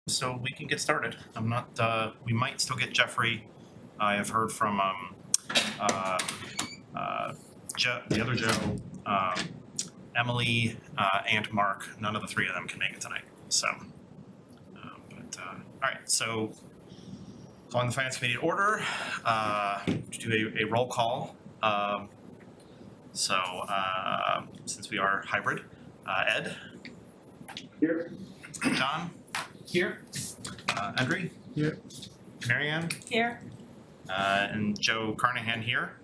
So we can get started. I'm not, we might still get Jeffrey. I have heard from uh, the other Joe, Emily, and Mark. None of the three of them can make it tonight. So, all right. So, calling the Finance Committee to order, to do a roll call. Since we are hybrid, Ed, Here. John, Here. Andre, Here. Marianne, Here. and Joe Carnahan here.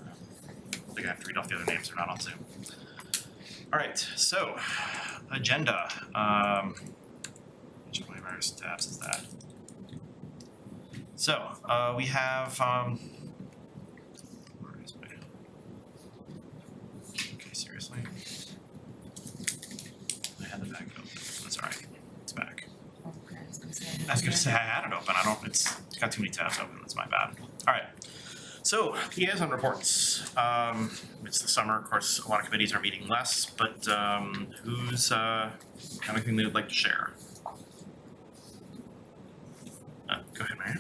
I think I have to read off the other names, they're not on Zoom. All right, so agenda. Which of my various tabs is that? So we have. Where is my? Okay, seriously. I had the back open. That's all right. It's back. Okay, I was gonna say I had it open. I don't. It's got too many tabs open. That's my bad. All right. So liaison reports. It's the summer. Of course, a lot of committees are meeting less. But who's anything they would like to share? Go ahead, Mary.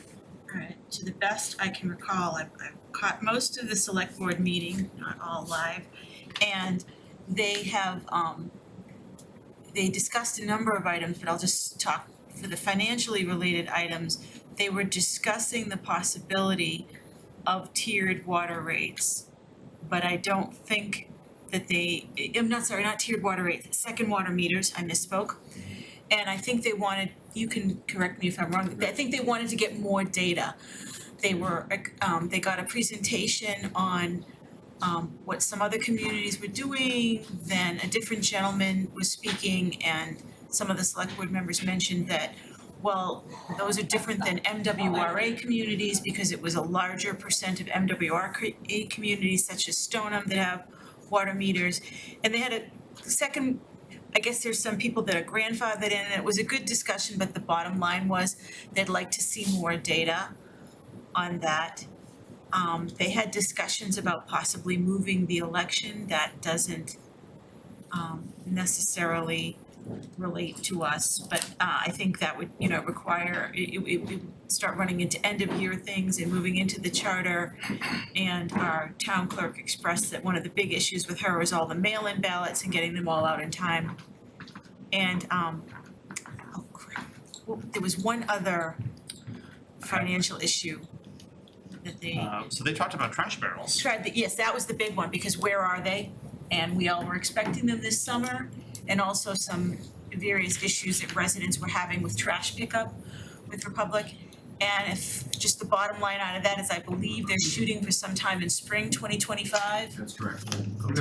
All right, to the best I can recall, I've caught most of the select board meeting, not all live, and they have, they discussed a number of items, but I'll just talk for the financially related items. They were discussing the possibility of tiered water rates, but I don't think that not tiered water rates, second water meters, I misspoke. And I think they wanted, you can correct me if I'm wrong, I think they wanted to get more data. They were, they got a presentation on what some other communities were doing, then a different gentleman was speaking, and some of the select board members mentioned that, well, those are different than MWRA communities because it was a larger percent of MWRA communities such as Stoneham that have water meters. And they had a second, I guess there's some people that are grandfathered in, and it was a good discussion, but the bottom line was they'd like to see more data on that. They had discussions about possibly moving the election. That doesn't necessarily relate to us, but I think that would, require, it would start running into end of year things and moving into the charter. And our town clerk expressed that one of the big issues with her is all the mail-in ballots and getting them all out in time. And oh crap, well, there was one other financial issue that they So they talked about trash barrels. tried, yes, that was the big one, because where are they? And we all were expecting them this summer, and also some various issues that residents were having with trash pickup with Republic. And if, just the bottom line out of that is I believe they're shooting for sometime in spring 2025. That's correct.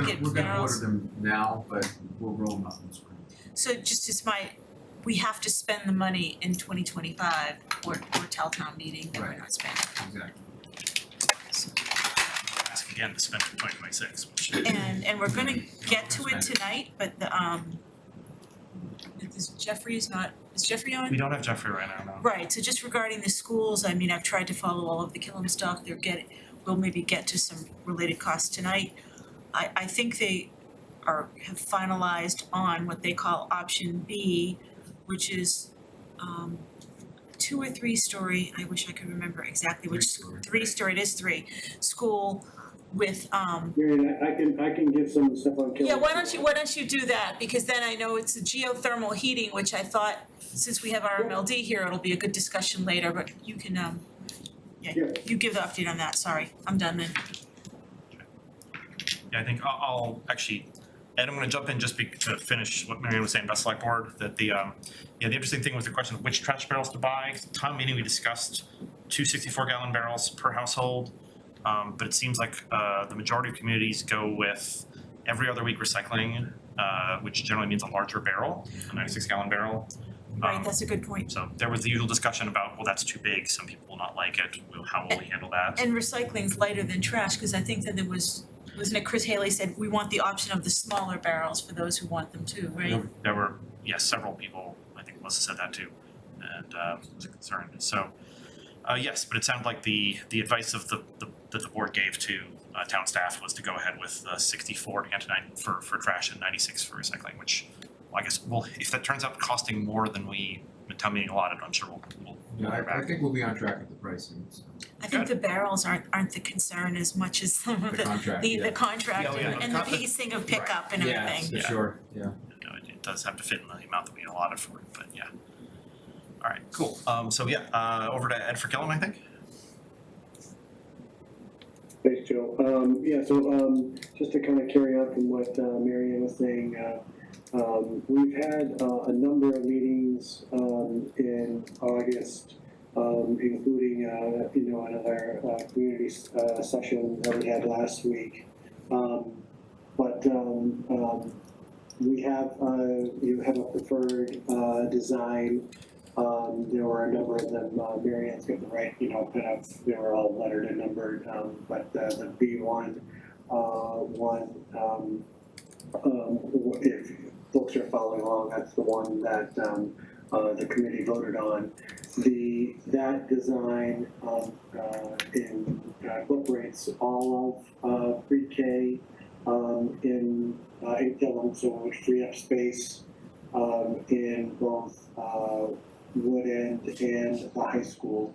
get We're gonna barrels. order them now, but we'll roll them out in spring. So just as we have to spend the money in 2025 or tell town meeting that we're Right. not spending. Exactly. Ask again to spend in 2026, which And we're gonna get to it tonight, but the is Jeffrey on? we don't have Jeffrey right now. No. Right, so just regarding the schools, I mean, I've tried to follow all of the Killam stuff, we'll maybe get to some related costs tonight. I think they have finalized on what they call option B, which is 2 or 3 story, I wish I could remember exactly which, 3-story, it is 3, school with Marion, I can give some stuff on Killam. yeah, why don't you do that, because then I know it's a geothermal heating, which I thought, since we have RMLD here, it'll be a good discussion later, but you can, Yeah. you give the update on that, sorry, I'm done then. Yeah, I think I'll actually, Ed, I'm gonna jump in just to finish what Marianne was saying about select board, that the interesting thing was the question of which trash barrels to buy. Town meeting, we discussed 2 64-gallon barrels per household, but it seems like the majority of communities go with every other week recycling, which generally means a larger barrel, a 96-gallon barrel. Right, that's a good point. So there was the usual discussion about, well, that's too big, some people will not like it, how will we handle that? And recycling's lighter than trash, cause I think that wasn't it Chris Haley said, we want the option of the smaller barrels for those who want them too, right? There were, yes, several people, I think Melissa said that too, and was a concern. So, yes, but it sounded like the advice of that the board gave to town staff was to go ahead with 64 for trash and 96 for recycling, which, well, I guess, well, if that turns out costing more than we town meeting allotted, I'm sure we'll Yeah, hear I back. think we'll be on track with the pricing, so, I think the barrels aren't the concern as much as some of the contract, the yeah. contract Yeah, yeah, and the the con- pacing of pickup and Yeah, everything. for sure, yeah. You know, it does have to fit in the amount that we allotted for it, but yeah. All right, cool. So yeah, over to Ed for Killam, I think. Thanks, Joe. Just to kind of carry on from what Mary Ann was saying, we've had a number of meetings in August, including another community session that we had last week. We have you have a preferred design. There were a number of them. Mary Ann's got the right, they were all lettered and numbered. But the B1 if folks are following along, that's the one that the committee voted on. That design incorporates all of pre-K in Killam, so it would free up space in both Wood End and the high school.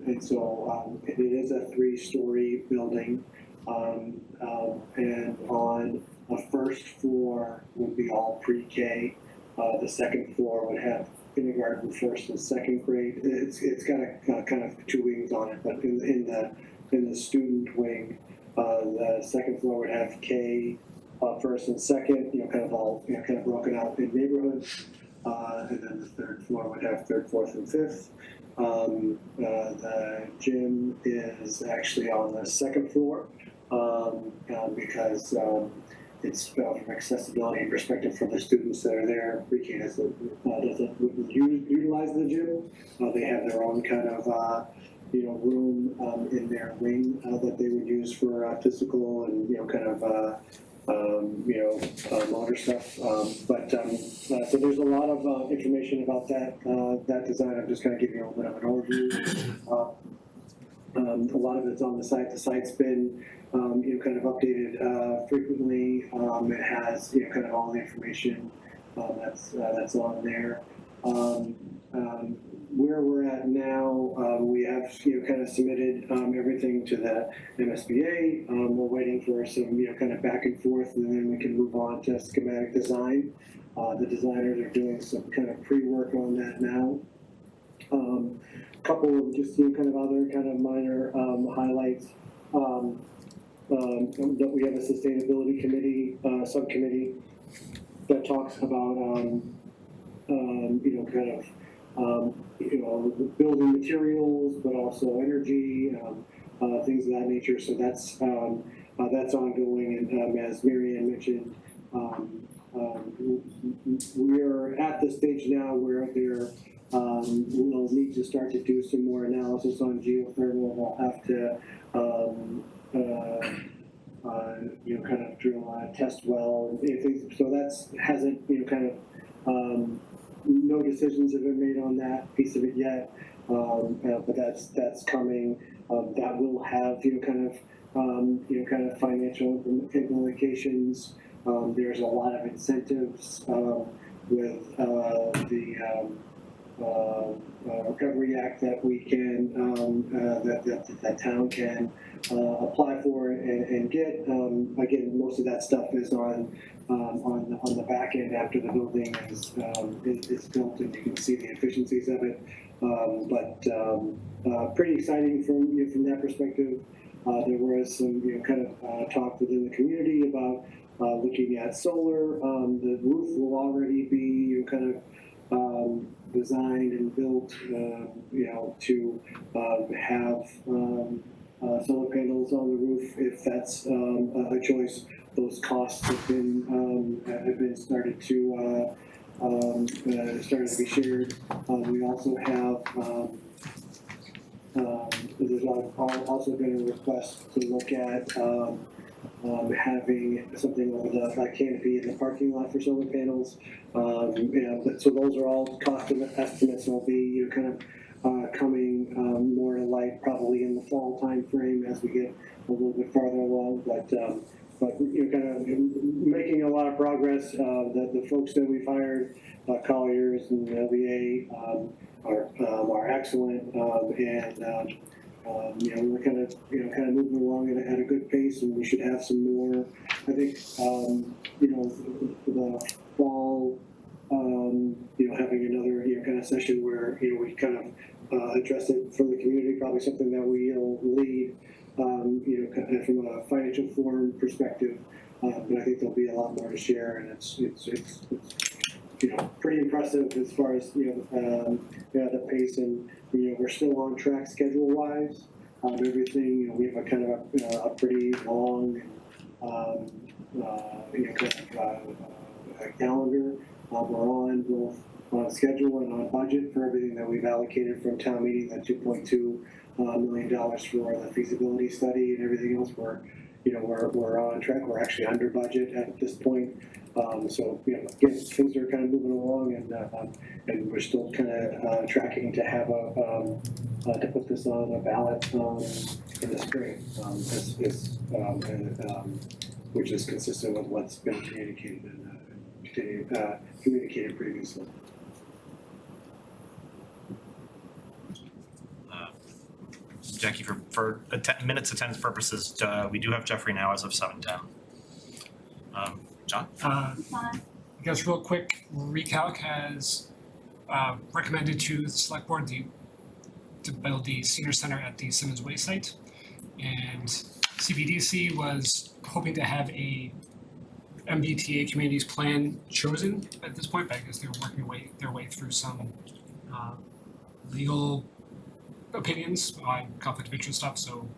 It is a 3-story building, and on the first floor would be all pre-K. The second floor would have kindergarten, first and second grade. It's got a kind of 2 wings on it, but in the student wing, the second floor would have K, first and second, kind of all, kind of broken out in neighborhoods. And then the third floor would have third, fourth, and fifth. The gym is actually on the second floor because it's from accessibility perspective for the students that are there. Pre-K doesn't utilize the gym. They have their own kind of room in their wing that they would use for physical and motor stuff. So there's a lot of information about that design. I'm just going to give you a little bit of an overview. A lot of it's on the site. The site's been kind of updated frequently. It has kind of all the information that's on there. Where we're at now, we have kind of submitted everything to the MSBA. We're waiting for some kind of back and forth, and then we can move on to schematic design. The designers are doing some kind of pre-work on that now. Couple of just kind of other kind of minor highlights. That we have a sustainability committee subcommittee that talks about building materials, but also energy, things of that nature. So that's ongoing, and as Mary Ann mentioned, we're at the stage now where we'll need to start to do some more analysis on geothermal. We'll have to kind of drill a test well and things. So that's hasn't no decisions have been made on that piece of it yet, but that's coming. That will have kind of financial implications. There's a lot of incentives with the Recovery Act that we can that town can apply for and get. Again, most of that stuff is on the back end after the building is built, and you can see the efficiencies of it. Pretty exciting from that perspective. There was some kind of talk within the community about looking at solar. The roof will already be kind of designed and built, to have solar panels on the roof if that's a choice. Those costs have been started to be shared. We also have there's also been a request to look at having something over the canopy in the parking lot for solar panels. So those are all cost estimates will be kind of coming more to light probably in the fall time frame as we get a little bit farther along. But kind of making a lot of our progress. The folks that we've hired, Colliers and LVA, are excellent, and we're kind of moving along at a good pace, and we should have some more. I think the fall, having another kind of session where we kind of address it for the community, probably something that we'll lead, kind of from a financial forum perspective. But I think there'll be a lot more to share, and it's pretty impressive as far as the pace, and we're still on track schedule wise. Everything, we have a kind of a pretty long a calendar. We're on both on schedule and on budget for everything that we've allocated from town meeting. That $2.2 million for the feasibility study and everything else. We're on track. We're actually under budget at this point. So again, things are kind of moving along, and we're still kind of tracking to have to put this on a ballot in the spring, which is consistent with what's been communicated and communicated previously. Jackie, for minutes attendance purposes, we do have Jeffrey now as of 7:10. John? I guess real quick, ReCalc has recommended to the select board to build the senior center at the Simmons Way site. And CBDC was hoping to have a MBTA communities plan chosen at this point, but I guess they're working their way through some legal opinions on conflict of interest stuff. So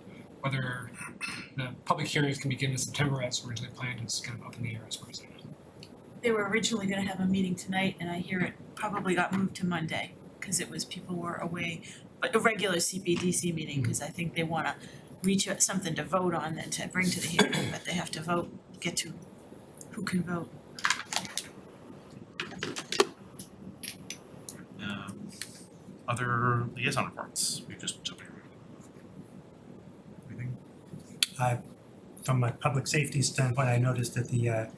whether the public hearings can begin in September as originally planned is kind of up in the air as far as I know. They were originally gonna have a meeting tonight, and I hear it probably got moved to Monday, cause people were away, but a regular CPDC meeting, cause I think they wanna reach out something to vote on and to bring to the hearing, but they have to vote, get to who can vote. Other liaison reports, we've just jumped here. Anything? From a public safety standpoint, I noticed that the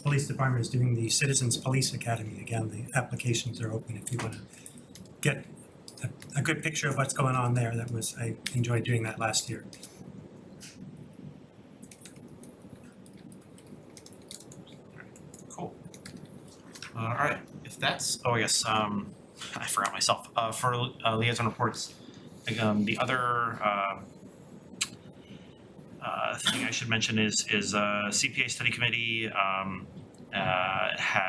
police department is doing the Citizens Police Academy again. The applications are open if you want to get a good picture of what's going on there. I enjoyed doing that last year. Cool. All right, if that's, I guess, I forgot myself. For liaison reports, the other thing I should mention is CPA study committee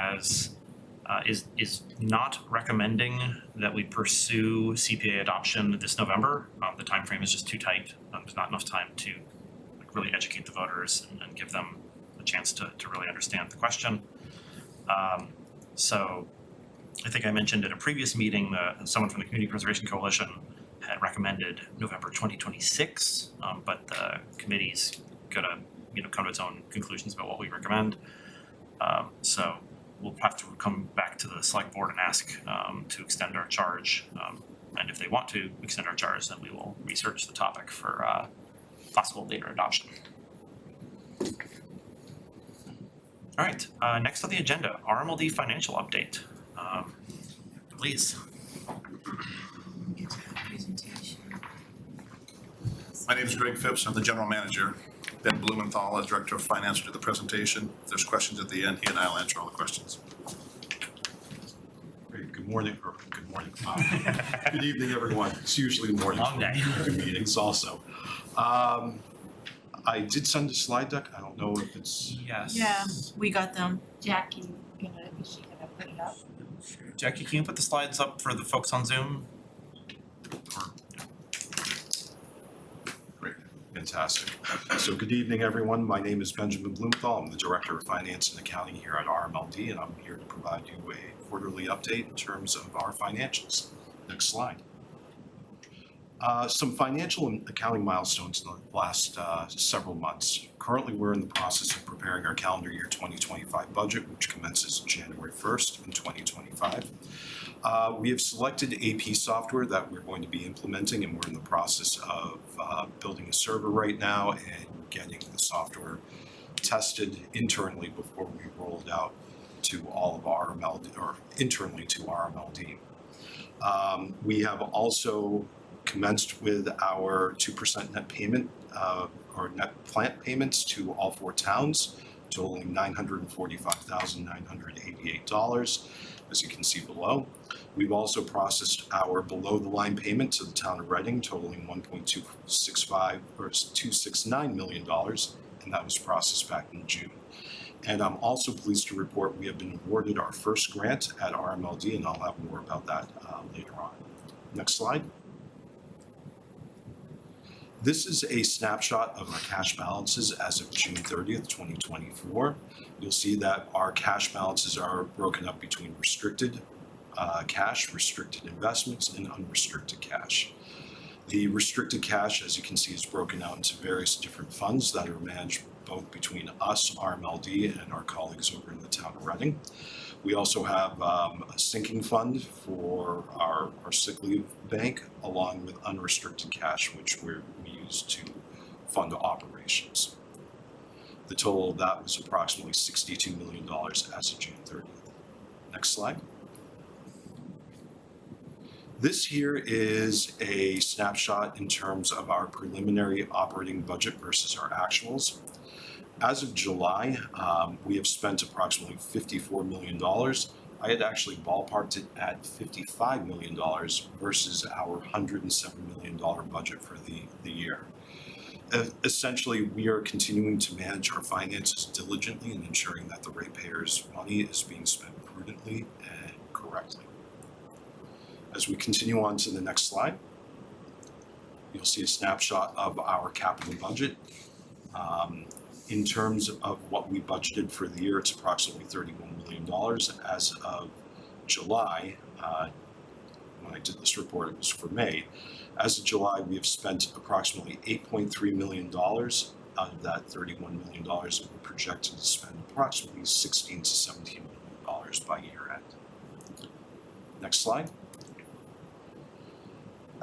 is not recommending that we pursue CPA adoption this November. The timeframe is just too tight. There's not enough time to really educate the voters and give them a chance to really understand the question. So I think I mentioned at a previous meeting that someone from the Community Preservation Coalition had recommended November 2026, but the committee's gonna come to its own conclusions about what we recommend. So we'll have to come back to the select board and ask to extend our charge. And if they want to extend our charge, then we will research the topic for possible later adoption. All right, next on the agenda, RMLD financial update. Please. Get to that presentation. My name is Greg Phipps. I'm the general manager. Ben Blumenthal, as director of finance, will do the presentation. If there's questions at the end, he and I will answer all the questions. Great. Good morning. Good evening, everyone. It's usually morning. Long day. Meetings also. I did send a slide deck. I don't know if it's. Yes. Yeah, we got them. Jackie, is she gonna put it up? Jackie, can you put the slides up for the folks on Zoom? Great. Fantastic. So good evening, everyone. My name is Benjamin Blumenthal. I'm the director of finance and accounting here at RMLD, and I'm here to provide you a quarterly update in terms of our financials. Next slide. Some financial and accounting milestones in the last several months. Currently, we're in the process of preparing our calendar year 2025 budget, which commences January 1st in 2025. We have selected AP software that we're going to be implementing, and we're in the process of building a server right now and getting the software tested internally before we roll it out internally to RMLD. We have also commenced with our 2% net payment or net plant payments to all 4 towns, totaling $945,988, as you can see below. We've also processed our below-the-line payment to the town of Reading, totaling $269 million, and that was processed back in June. And I'm also pleased to report we have been awarded our first grant at RMLD, and I'll have more about that later on. Next slide. This is a snapshot of our cash balances as of June 30th, 2024. You'll see that our cash balances are broken up between restricted cash, restricted investments, and unrestricted cash. The restricted cash, as you can see, is broken out into various different funds that are managed both between us, RMLD, and our colleagues over in the town of Reading. We also have a sinking fund for our sick leave bank, along with unrestricted cash, which we use to fund operations. The total of that was approximately $62 million as of June 30th. Next slide. This here is a snapshot in terms of our preliminary operating budget versus our actuals. As of July, we have spent approximately $54 million. I had actually ballparked it at $55 million versus our $107 million budget for the year. Essentially, we are continuing to manage our finances diligently and ensuring that the ratepayers' money is being spent prudently and correctly. As we continue on to the next slide, you'll see a snapshot of our capital budget. In terms of what we budgeted for the year, it's approximately $31 million. As of July, when I did this report, it was for May. As of July, we have spent approximately $8.3 million out of that $31 million, and we're projected to spend approximately $16 to $17 million by year end. Next slide.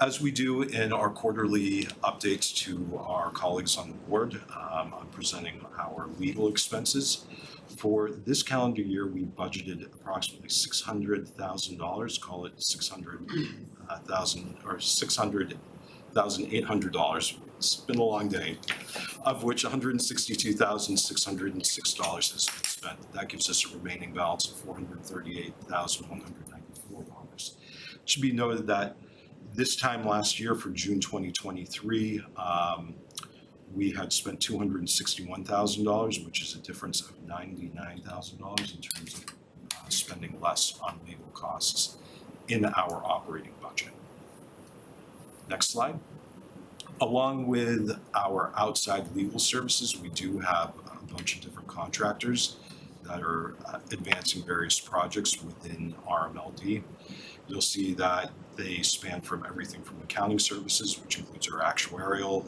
As we do in our quarterly updates to our colleagues on the board, I'm presenting our legal expenses. For this calendar year, we budgeted approximately $600,000, call it $600,000 or $600,800. It's been a long day, of which $162,606 has been spent. That gives us a remaining balance of $438,194. It should be noted that this time last year, for June 2023, we had spent $261,000, which is a difference of $99,000 in terms of spending less on legal costs in our operating budget. Next slide. Along with our outside legal services, we do have a bunch of different contractors that are advancing various projects within RMLD. You'll see that they span from everything from accounting services, which includes our actuarial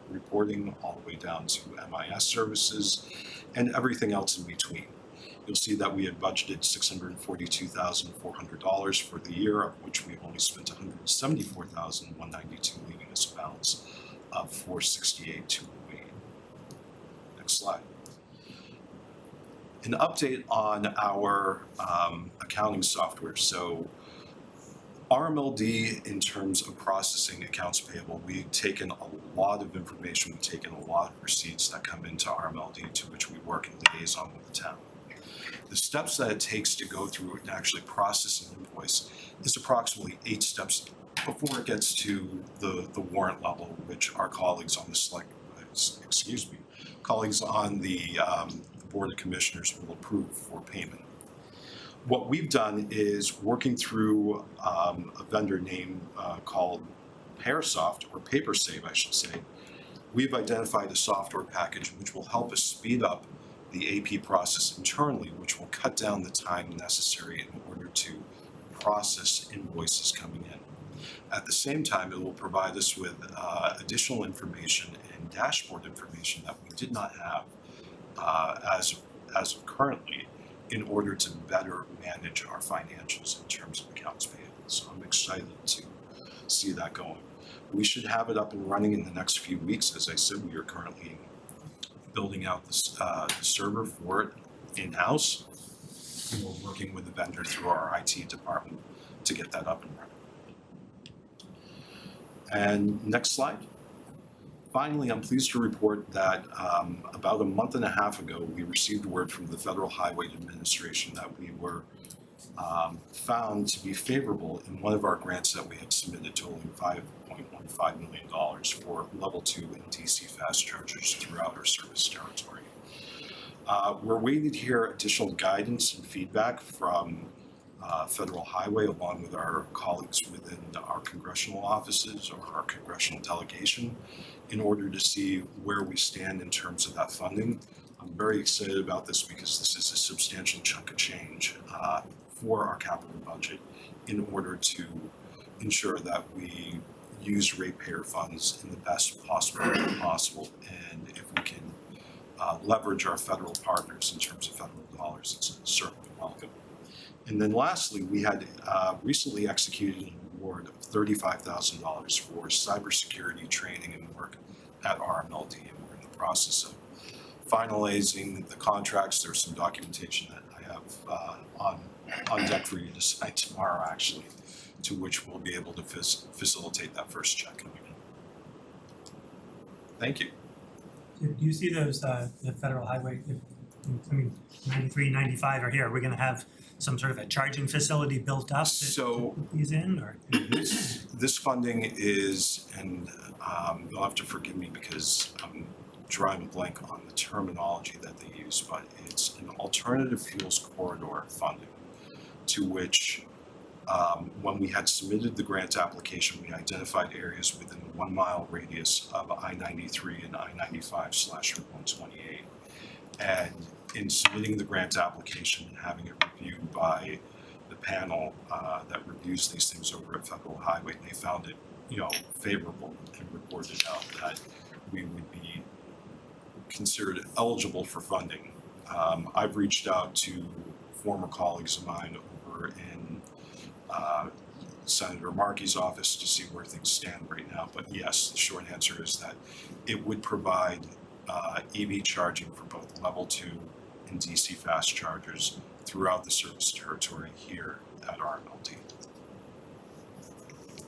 reporting, all the way down to MIS services, and everything else in between. You'll see that we had budgeted $642,400 for the year, of which we've only spent $174,192, leaving us a balance of $468,208. Next slide. An update on our accounting software. So RMLD, in terms of processing accounts payable, we've taken a lot of information, we've taken a lot of receipts that come into RMLD, to which we work in liaison with the town. The steps that it takes to go through and actually process an invoice is approximately 8 steps before it gets to the warrant level, which our colleagues on the colleagues on the Board of Commissioners will approve for payment. What we've done is working through a vendor name called Pearsoft, or PaperSave, I should say. We've identified a software package which will help us speed up the AP process internally, which will cut down the time necessary in order to process invoices coming in. At the same time, it will provide us with additional information and dashboard information that we did not have as of currently, in order to better manage our financials in terms of accounts payable. So I'm excited to see that going. We should have it up and running in the next few weeks. As I said, we are currently building out the server for it in-house. we're working with the vendor through our IT department to get that up and running. And next slide. Finally, I'm pleased to report that about a month and a half ago, we received word from the Federal Highway Administration that we were found to be favorable in one of our grants that we had submitted, totaling $5.15 million for level 2 and DC fast chargers throughout our service territory. We're waiting to hear additional guidance and feedback from Federal Highway, along with our colleagues within our congressional offices or our congressional delegation, in order to see where we stand in terms of that funding. I'm very excited about this because this is a substantial chunk of change for our capital budget in order to ensure that we use ratepayer funds in the best possible way possible. And if we can leverage our federal partners in terms of federal dollars, it's certainly welcome. And then lastly, we had recently executed an award of $35,000 for cybersecurity training and work at RMLD, and we're in the process of finalizing the contracts. There's some documentation that I have on deck for you to sign tomorrow, actually, to which we'll be able to facilitate that first check. Thank you. Do you see those, the federal highway, 93, 95 are here, we're gonna have some sort of a charging facility built up So- to put these in, or? This funding is, and you'll have to forgive me because I'm drawing a blank on the terminology that they use, but it's an alternative fuels corridor funding, to which when we had submitted the grant application, we identified areas within a 1 mile radius of I-93 and I-95/128. And in submitting the grant application and having it reviewed by the panel that reviews these things over at Federal Highway, they found it, favorable and reported out that we would be considered eligible for funding. I've reached out to former colleagues of mine over in Senator Markey's office to see where things stand right now. But yes, the short answer is that it would provide EV charging for both level 2 and DC fast chargers throughout the service territory here at RMLD.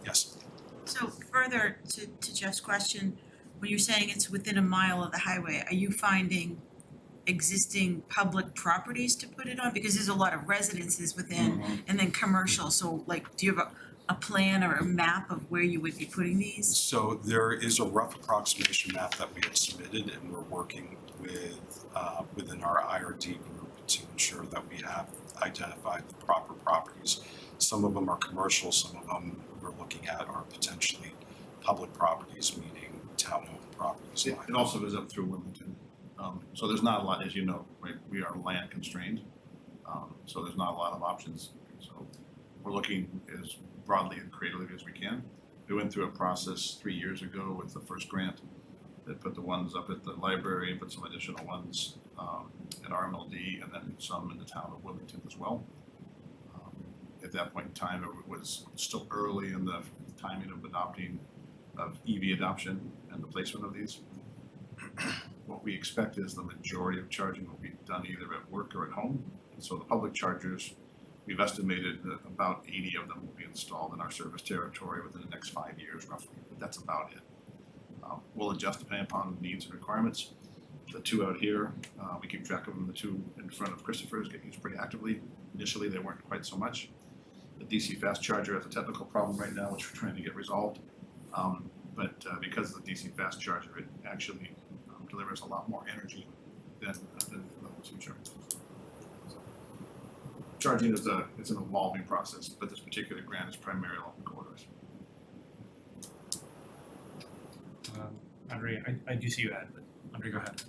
Yes. So further to Jeff's question, when you're saying it's within a mile of the highway, are you finding existing public properties to put it on? Because there's a lot of residences within and then commercial, so like, do you have a plan or a map of where you would be putting these? So there is a rough approximation map that we had submitted, and we're working with within our IRD group to ensure that we have identified the proper properties. Some of them are commercial, some of them we're looking at are potentially public properties, meaning town-owned properties. It also goes up through Wilmington. So there's not a lot, as you know, right, we are land constrained. So there's not a lot of options. So we're looking as broadly and creatively as we can. We went through a process 3 years ago with the first grant that put the ones up at the library and put some additional ones at RMLD, and then some in the town of Wilmington as well. At that point in time, it was still early in the timing of EV adoption and the placement of these. What we expect is the majority of charging will be done either at work or at home. And so the public chargers, we've estimated that about 80 of them will be installed in our service territory within the next 5 years roughly, but that's about it. We'll adjust depending upon needs and requirements. The 2 out here, we keep track of them. The 2 in front of Christopher's get used pretty actively. Initially, they weren't quite so much. The DC fast charger has a technical problem right now, which we're trying to get resolved. But because of the DC fast charger, it actually delivers a lot more energy than level 2 chargers. So, charging is an evolving process, but this particular grant is primarily open corridors. Andre, I do see you had, but Andre, go ahead.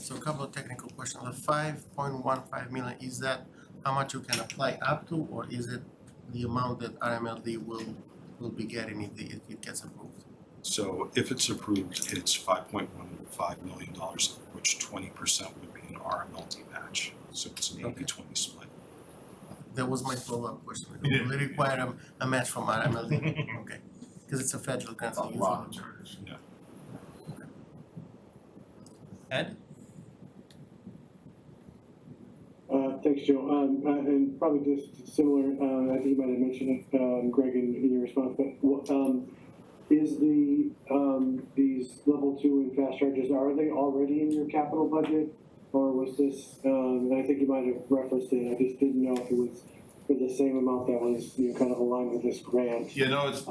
So a couple of technical questions. The 5.15 million, is that how much you can apply up to, or is it the amount that RMLD will be getting if it gets approved? So if it's approved, it's $5.15 million, of which 20% would be an RMLD match. So it's an 80-20 split. That was my follow-up question. Yeah. Will it require a match from RMLD? Okay, because it's a federal grant. That's a so lot of usually- chargers. Yeah. Ed? Thanks Thanks, Joe. And probably just similar, I think you might have mentioned it, Greg, in your response, but is these level 2 and fast charges, are they already in your capital budget? Or was this, and I think you might have referenced it, I just didn't know if it was for the same amount that was, kind of aligned with this grant. You know, there's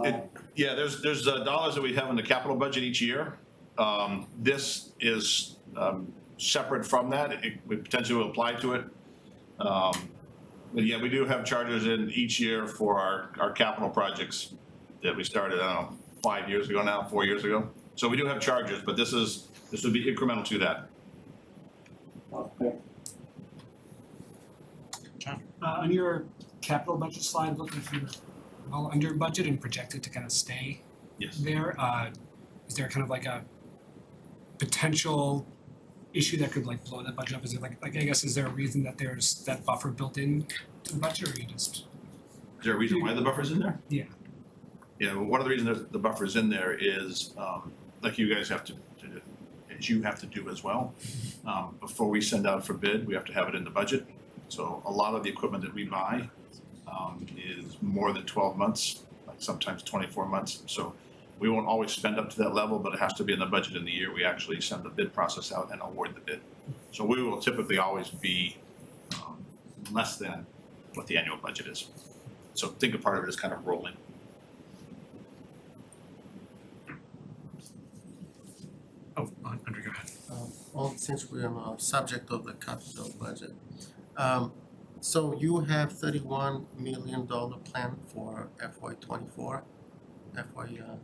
dollars that we have in the capital budget each year. This is separate from that. It would potentially apply to it. But yeah, we do have charges in each year for our capital projects that we started, I don't know, 5 years ago now, 4 years ago. So we do have charges, but this would be incremental to that. Okay. On your capital budget slide, looking for well under budget and projected to kind of stay Yes. there. Is there kind of like a potential issue that could like blow that budget up? Is it like I guess is there a reason that there's that buffer built in to the budget, or you just Is there a reason why the buffer's in there? Yeah. Yeah, well, one of the reasons the buffer's in there is, like you guys have to as you have to do as well. Before we send out for bid, we have to have it in the budget. So a lot of the equipment that we buy is more than 12 months, like sometimes 24 months. So we won't always spend up to that level, but it has to be in the budget in the year we actually send the bid process out and award the bid. So we will typically always be less than what the annual budget is. So think of part of it as kind of rolling. Oh, Andrew, go ahead. Well, since we're on the subject of the capital budget, so you have $31 million plan for FY '24, FY 24.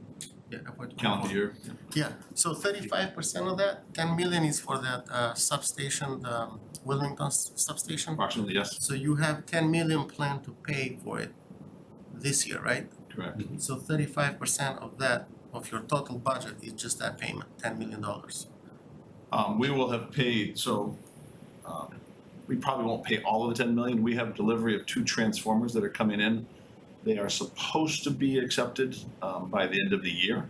Calendar year. Yeah, so 35% of that, 10 million is for that substation, the Wilmington substation. Approximately, yes, So you have 10 million plan to pay for it this year, right? correct. So 35% of that, of your total budget is just that payment, $10 million. We will have paid, so we probably won't pay all of the 10 million. We have delivery of 2 transformers that are coming in. They are supposed to be accepted by the end of the year.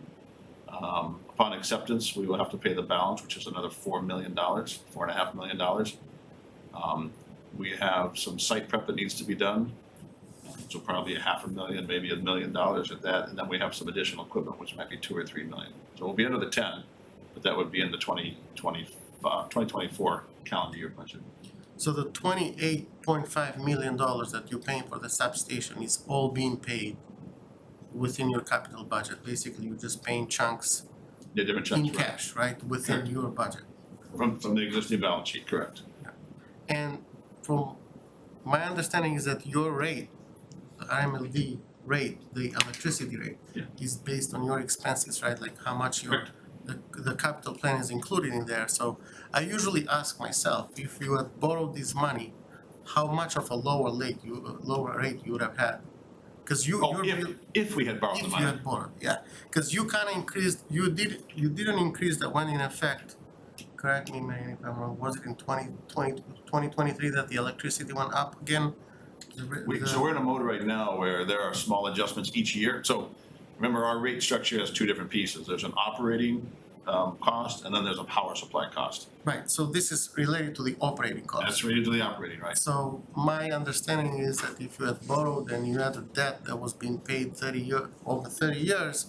Upon acceptance, we will have to pay the balance, which is another $4 million, $4.5 million. We have some site prep that needs to be done. So probably $500,000, maybe $1 million at that, and then we have some additional equipment, which might be 2 or 3 million. So we'll be under the 10, but that would be in the 2024 calendar year budget. So the $28.5 million that you're paying for the substation is all being paid within your capital budget. Basically, you're just paying chunks Yeah, different in chunks, right? cash, right, within your budget. From the existing balance sheet, correct. And from my understanding is that your rate, the RMLD rate, the electricity rate, Yeah. is based on your expenses, right? Like how much your, Correct. the capital plan is included in there. So I usually ask myself, if you had borrowed this money, how much of a lower rate you would have had? Cause you, Oh, you're. if we had borrowed the If you money. had borrowed, yeah, cause you kinda increased, you didn't increase the one in effect, correct me, Mary, if I'm wrong, was it in 2023 that the electricity went up again? So we're in a mode right now where there are small adjustments each year. So remember, our rate structure has 2 different pieces. There's an operating cost, and then there's a power supply cost. Right, so this is related to the operating cost. That's related to the operating, right? So my understanding is that if you had borrowed and you had a debt that was being paid over 30 years,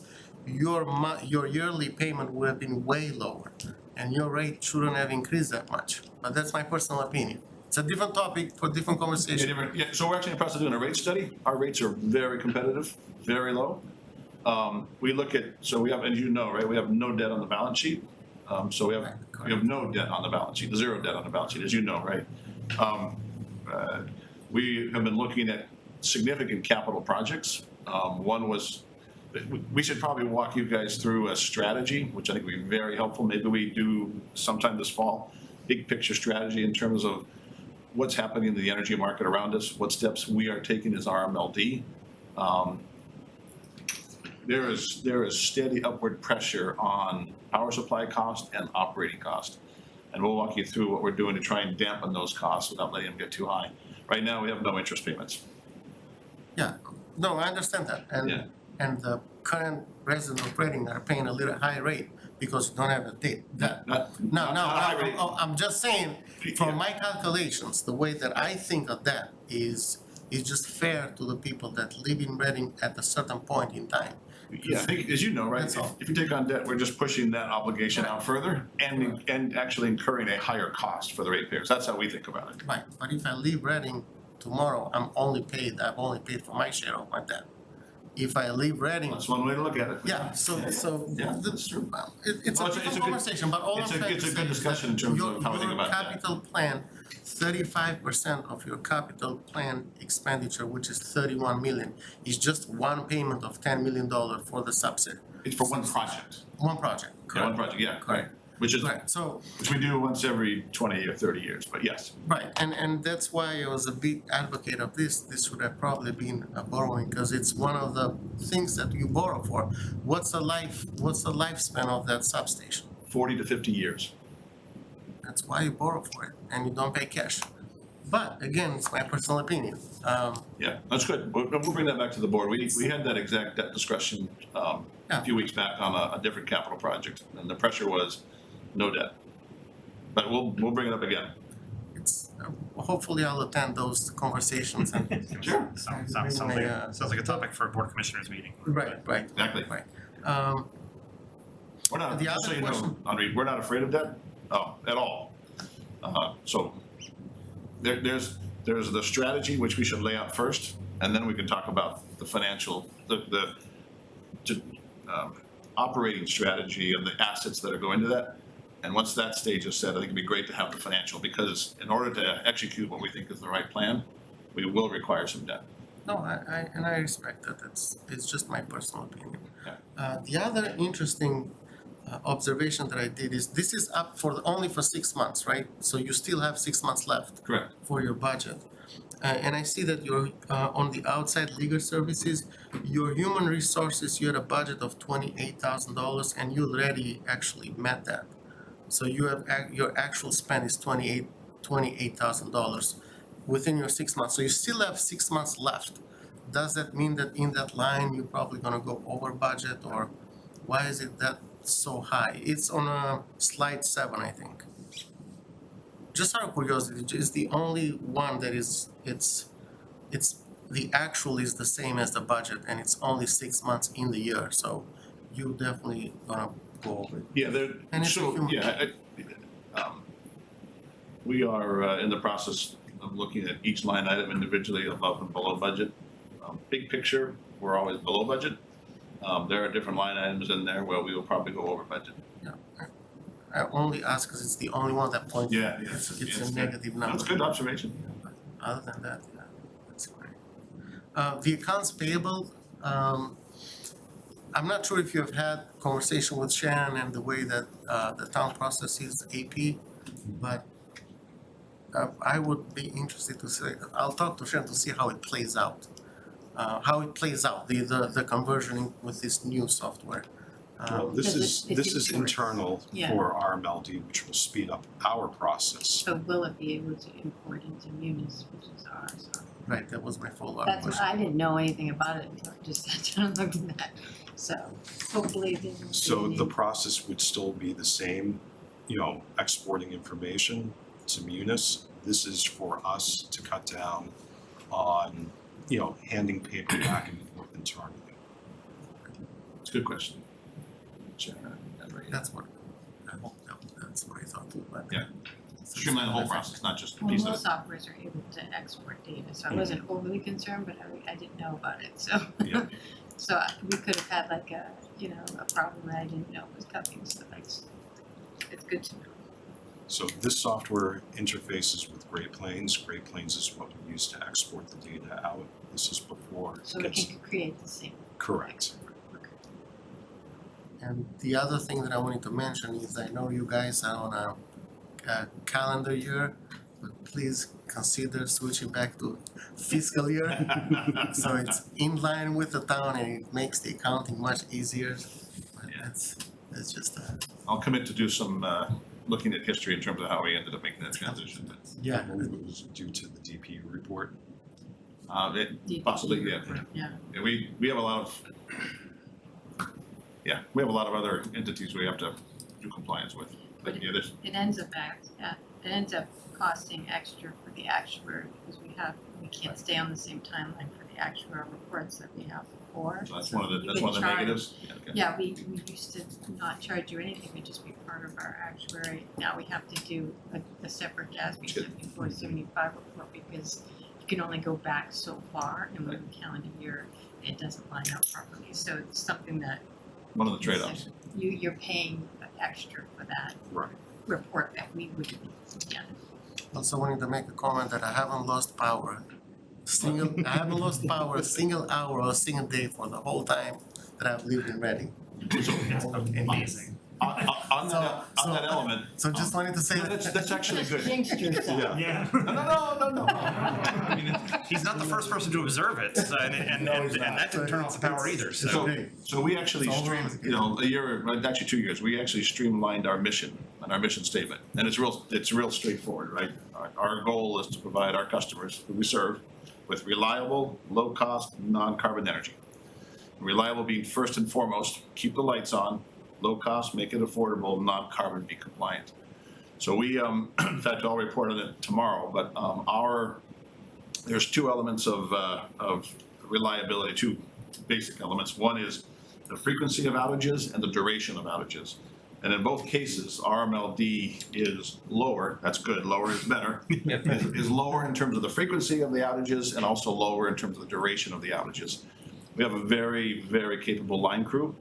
your yearly payment would have been way lower, and your rate shouldn't have increased that much. But that's my personal opinion. It's a different topic for different conversation. Yeah, so we're actually in the process of doing a rate study. Our rates are very competitive, very low. We look at, so we have, as you know, right, we have no debt on the balance sheet. So we have no debt on the balance sheet, 0 debt on the balance sheet, as you know, right? We have been looking at significant capital projects. One was, we should probably walk you guys through a strategy, which I think would be very helpful. Maybe we do sometime this fall, big picture strategy in terms of what's happening in the energy market around us, what steps we are taking as RMLD. There is steady upward pressure on power supply cost and operating cost. And we'll walk you through what we're doing to try and dampen those costs without letting them get too high. Right now, we have no interest payments. Yeah, no, I understand that, Yeah. and the current resident operating are paying a little higher rate because you don't have a date. That, Not, no, no, not high rate. I'm just saying, Yeah. from my calculations, the way that I think of that is just fair to the people that live in Reading at a certain point in time. Yeah, I think, as you know, right, That's all. if you take on debt, we're just pushing that obligation out further and actually incurring a higher cost for the ratepayers. That's how we think about it. Right, but if I leave Reading tomorrow, I've only paid for my share of my debt. If I leave Reading, That's one way to look at it. yeah, so, Yeah, that's true. it's Well, a it's a different good- conversation, but all I'm it's a- trying it's to a say good is discussion in that terms of how we think your about that. capital plan, 35% of your capital plan expenditure, which is 31 million, is just one payment of $10 million for the subsidy, It's for one project. one project, Yeah, one correct? project, yeah, Correct. which is, Right, so, which we do once every 20 or 30 years, but yes. right, and that's why I was a big advocate of this. This would have probably been a borrowing, because it's one of the things that you borrow for. What's the lifespan of that substation? 40 to 50 years. That's why you borrow for it, and you don't pay cash. But again, it's my personal opinion. Yeah, that's good. We'll bring that back to the board. We had that exact debt discussion a few weeks back on a different capital project, and the pressure was no debt. But we'll bring it up again. It's, hopefully I'll attend those conversations and. Sure. Sounds Bring like, my, sounds like a topic for a board commissioners meeting. Right, right, Exactly. right. Um, We're not, The just so other you know, question- Andre, we're not afraid of debt, at all. So there's the strategy which we should lay out first, and then we can talk about the financial, the operating strategy and the assets that are going into that. And once that stage is set, I think it'd be great to have the financial, because in order to execute what we think is the right plan, we will require some debt. No, I respect that. It's just my personal opinion. Yeah. The other interesting observation that I did is this is up only for 6 months, right? So you still have 6 months left Correct. for your budget. And I see that you're on the outside legal services, your human resources, you had a budget of $28,000 and you already actually met that. So you have your actual spend is $28,000 within your 6 months. So you still have 6 months left. Does that mean that in that line you're probably gonna go over budget, or why is it that so high? It's on slide 7, I think. Just out of curiosity, it's the only one that is, it's the actual is the same as the budget, and it's only 6 months in the year, so you definitely gonna go over it. Yeah, And it's a so, human- yeah, we are in the process of looking at each line item individually above and below budget. Big picture, we're always below budget. There are different line items in there where we will probably go over budget. I only ask because it's the only one that points, Yeah, yeah, it's it's a good. negative number. That's a good observation. Other than that, yeah, that's fine. The accounts payable, I'm not sure if you have had conversation with Sharon and the way that the town processes AP, but I would be interested to see, I'll talk to Sharon to see how it plays out. The conversion with this new software. Well, this Because is, this is import. internal Yeah. for RMLD, which will speed up our process. So will it be able to import into Munis, which is ours? Right, that was my follow-up That's what, question. I didn't know anything about it until I just sat down and looked at that. So hopefully there won't be So any- the process would still be the same, exporting information to Munis. This is for us to cut down on, handing paper back and forth internally. It's a good question. Sharon, Henry. That's what, that's what I thought too, but. Yeah. Streamline the whole process, not just a Well, piece of most it. softwares are able to export data, so I wasn't overly concerned, but I didn't know about it, so. Yeah. So we could have had like a problem that I didn't know was coming, so it's good to know. So this software interfaces with Great Plains. Great Plains is what we use to export the data out. This is before So it we gets can create the same correct. export. Okay. And the other thing that I wanted to mention is I know you guys are on a calendar year, but please consider switching back to fiscal year. So it's in line with the town and it makes the accounting much easier. But Yeah. that's just I'll commit to do some looking at history in terms of how we ended up making that transition. yeah. I believe it was due to the DP report. Possibly, yeah. Yeah. Yeah, we have a lot of, we have a lot of other entities we have to do compliance with. But But yeah, there's, It ends up costing extra for the actuary because we can't stay on the same timeline for the actuarial reports that we have before. so that's one of the, you that's could one of the charge- negatives. Yeah, okay. Yeah, we used to not charge you anything, it'd just be part of our actuary. Now we have to do a separate GASB 7475 report because you can only go back so far in one calendar year. It doesn't line up properly, so it's something that One of the trade-offs. you're paying extra for that Right. report that we would get. Also wanted to make a comment that I haven't lost power. I haven't lost power a single hour or a single day for the whole time that I've lived in Reading. Amazing. On that element, So just wanted to say yeah, that. that's actually good. Jinxed yourself. Yeah. No. I mean, he's not the first person to observe it, and that didn't turn off the power either, so. So we actually It's all streamed, around. you know, a year, actually 2 years, we actually streamlined our mission and our mission statement. And it's real straightforward, right? Our goal is to provide our customers who we serve with reliable, low-cost, non-carbon energy. Reliable being first and foremost, keep the lights on, low cost, make it affordable, non-carbon, be compliant. So we, in fact, I'll report on it tomorrow, but there's two elements of reliability, two basic elements. One is the frequency of outages and the duration of outages. And in both cases, RMLD is lower, that's good, lower is better, is lower in terms of the frequency of the outages and also lower in terms of the duration of the outages. We have a very, very capable line crew,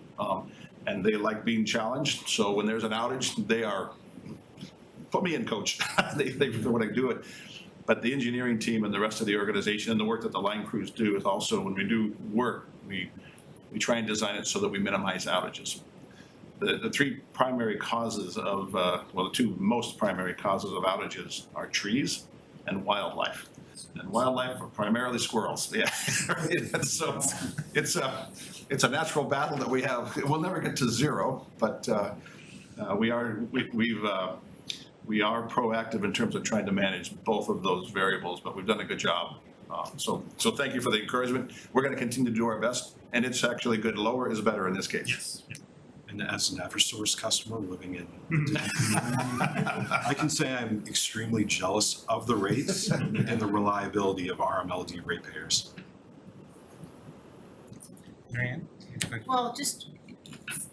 and they like being challenged. So when there's an outage, they are, put me in, coach. They want to do it. But the engineering team and the rest of the organization and the work that the line crews do is also, when we do work, we try and design it so that we minimize outages. The three primary causes of, the two most primary causes of outages are trees and wildlife. And wildlife are primarily squirrels, yeah. So it's a natural battle that we have. We'll never get to zero, but we are proactive in terms of trying to manage both of those variables, but we've done a good job. So thank you for the encouragement. We're gonna continue to do our best, and it's actually good. Lower is better in this case. Yes. And as an Eversource customer living in, I can say I'm extremely jealous of the rates and the reliability of RMLD ratepayers. Marianne? Well, just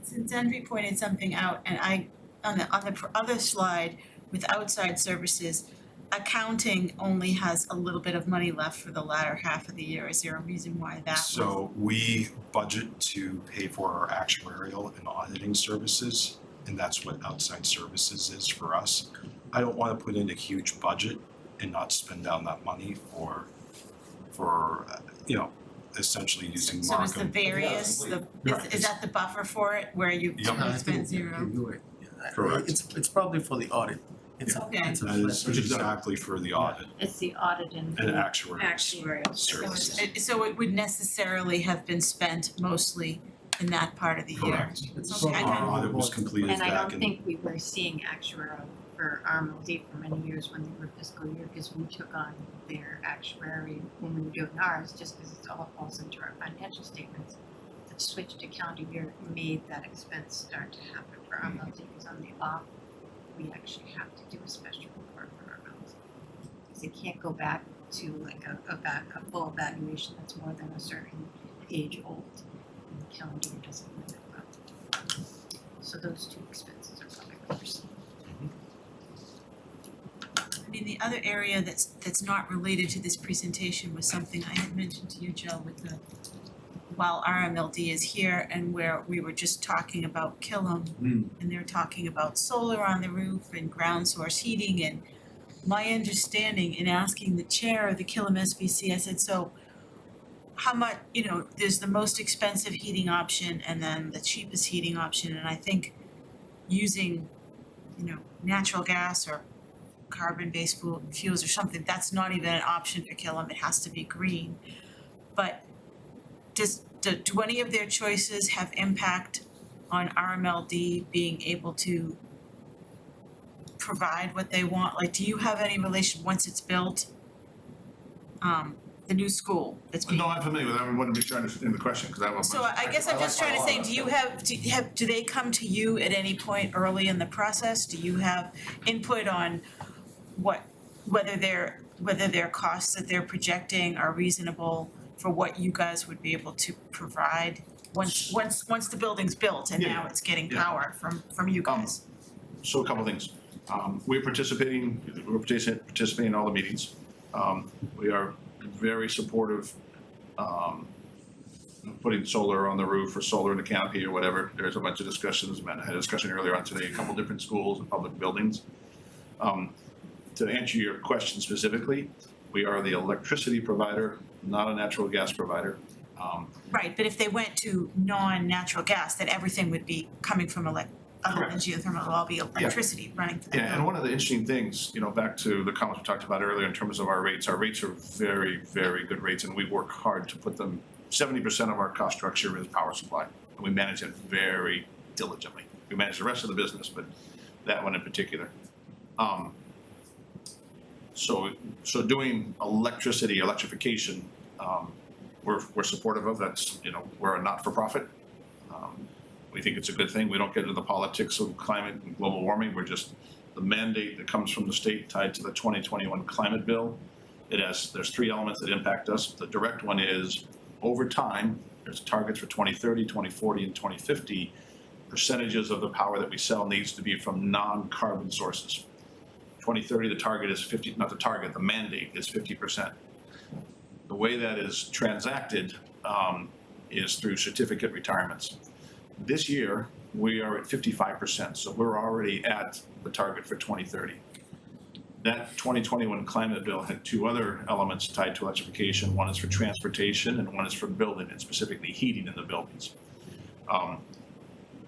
since Andrew pointed something out, and on the other slide with outside services, accounting only has a little bit of money left for the latter half of the year. Is there a reason why that was? So we budget to pay for our actuarial and auditing services, and that's what outside services is for us. I don't want to put in a huge budget and not spend down that money for essentially using So is the Markham. various, Right. is that the buffer for it, where you Yep. only spent zero? Correct. It's probably for the audit. It's a- Okay. it's a That is flat- exactly for the audit It's the audit and and actuarial actuarial services. So it would necessarily have been spent mostly in that part of the year? Correct. It's Okay. Our audit was completed And I back don't in, think we were seeing actuarial for RMLD for many years when they were fiscal year, because we took on their actuary when we were doing ours, just because it all falls into our financial statements. The switch to calendar year made that expense start to happen for RMLD, because on the off, we actually have to do a special report for RMLD. Because it can't go back to like a full evaluation that's more than a certain age old, and the calendar year doesn't limit well. So those two expenses are probably what we're seeing. I mean, the other area that's not related to this presentation was something I had mentioned to you, Joe, with while RMLD is here and where we were just talking about Killam, and they're talking about solar on the roof and ground source heating, and my understanding in asking the chair of the Killam SBC, I said, so how much, there's the most expensive heating option and then the cheapest heating option, and I think using, natural gas or carbon-based fuels or something, that's not even an option for Killam, it has to be green. But do any of their choices have impact on RMLD being able to provide what they want? Like, do you have any relation, once it's built, the new school that's being. No, I'm familiar with that, I wouldn't be trying to understand the question, because that was. So I guess I'm just trying to say, do they come to you at any point early in the process? Do you have input on whether their costs that they're projecting are reasonable for what you guys would be able to provide once the building's built and now Yeah. it's getting Yeah. power from you guys? So a couple things. We're participating in all the meetings. We are very supportive, of putting solar on the roof or solar in the canopy or whatever. There's a bunch of discussions. Matt had a discussion earlier on today, a couple different schools and public buildings. To answer your question specifically, we are the electricity provider, not a natural gas provider. Right, but if they went to non-natural gas, then everything would be coming from other than Correct. geothermal, it'll all be electricity running to the Yeah, and one of the interesting things, back to the comments we talked about earlier in terms of our rates are very, very good rates, and we work hard to put them, 70% of our cost structure is power supply, and we manage it very diligently. We manage the rest of the business, but that one in particular. So doing electrification, we're supportive of. That's, we're a not-for-profit. We think it's a good thing. We don't get into the politics of climate and global warming. We're just, the mandate that comes from the state tied to the 2021 climate bill. There's three elements that impact us. The direct one is, over time, there's targets for 2030, 2040, and 2050. Percentages of the power that we sell needs to be from non-carbon sources. 2030, the target is 50, not the target, the mandate is 50%. The way that is transacted is through certificate retirements. This year, we are at 55%, so we're already at the target for 2030. That 2021 climate bill had two other elements tied to electrification. One is for transportation and one is for building, and specifically heating in the buildings.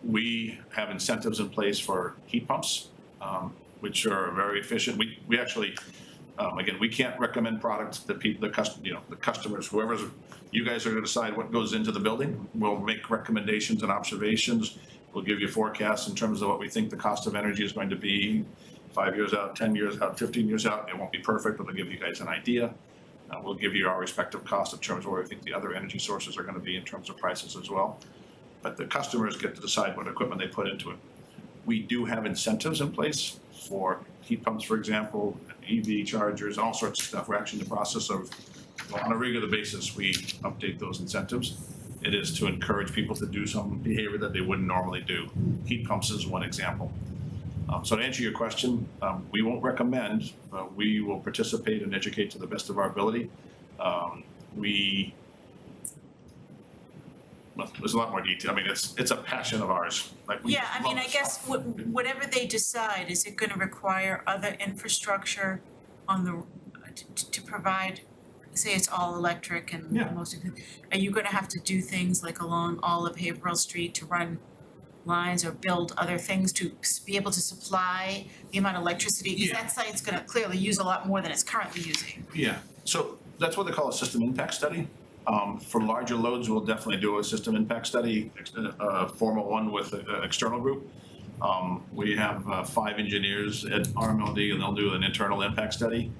We have incentives in place for heat pumps, which are very efficient. We actually, again, we can't recommend products that the customers, whoever's, you guys are gonna decide what goes into the building. We'll make recommendations and observations. We'll give you forecasts in terms of what we think the cost of energy is going to be 5 years out, 10 years out, 15 years out. It won't be perfect, but we'll give you guys an idea. We'll give you our respective costs in terms of where we think the other energy sources are gonna be in terms of prices as well. But the customers get to decide what equipment they put into it. We do have incentives in place for heat pumps, for example, EV chargers, all sorts of stuff. We're actually in the process of, on a regular basis, we update those incentives. It is to encourage people to do some behavior that they wouldn't normally do. Heat pumps is one example. So to answer your question, we won't recommend, but we will participate and educate to the best of our ability. Well, there's a lot more detail. I mean, it's a passion of ours. Like, we Yeah, I mean, love I this guess stuff. whatever they decide, is it gonna require other infrastructure on the, to provide, say it's all electric and Yeah. most of it, are you gonna have to do things like along all of Haverhill Street to run lines or build other things to be able to supply the amount of electricity? Because Yeah. that site's gonna clearly use a lot more than it's currently using. Yeah, so that's what they call a system impact study. For larger loads, we'll definitely do a system impact study, a formal one with an external group. We have 5 engineers at RMLD, and they'll do an internal impact study.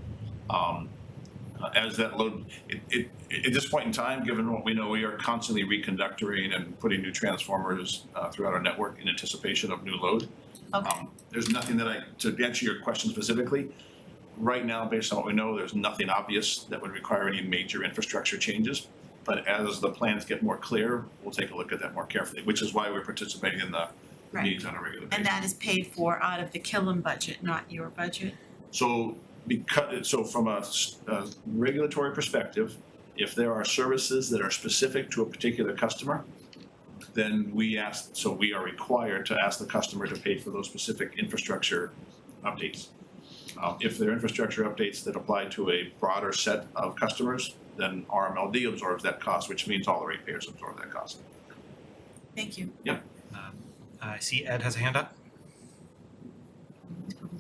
As that load, at this point in time, given what we know, we are constantly reconductoring and putting new transformers throughout our network in anticipation of new load. Okay. There's nothing to answer your question specifically, right now, based on what we know, there's nothing obvious that would require any major infrastructure changes. But as the plans get more clear, we'll take a look at that more carefully, which is why we're participating in the Right. meetings on a regular basis. And that is paid for out of the Killam budget, not your budget? So from a regulatory perspective, if there are services that are specific to a particular customer, then we are required to ask the customer to pay for those specific infrastructure updates. If there are infrastructure updates that apply to a broader set of customers, then RMLD absorbs that cost, which means all the ratepayers absorb that cost. Thank you. I see Ed has a hand up.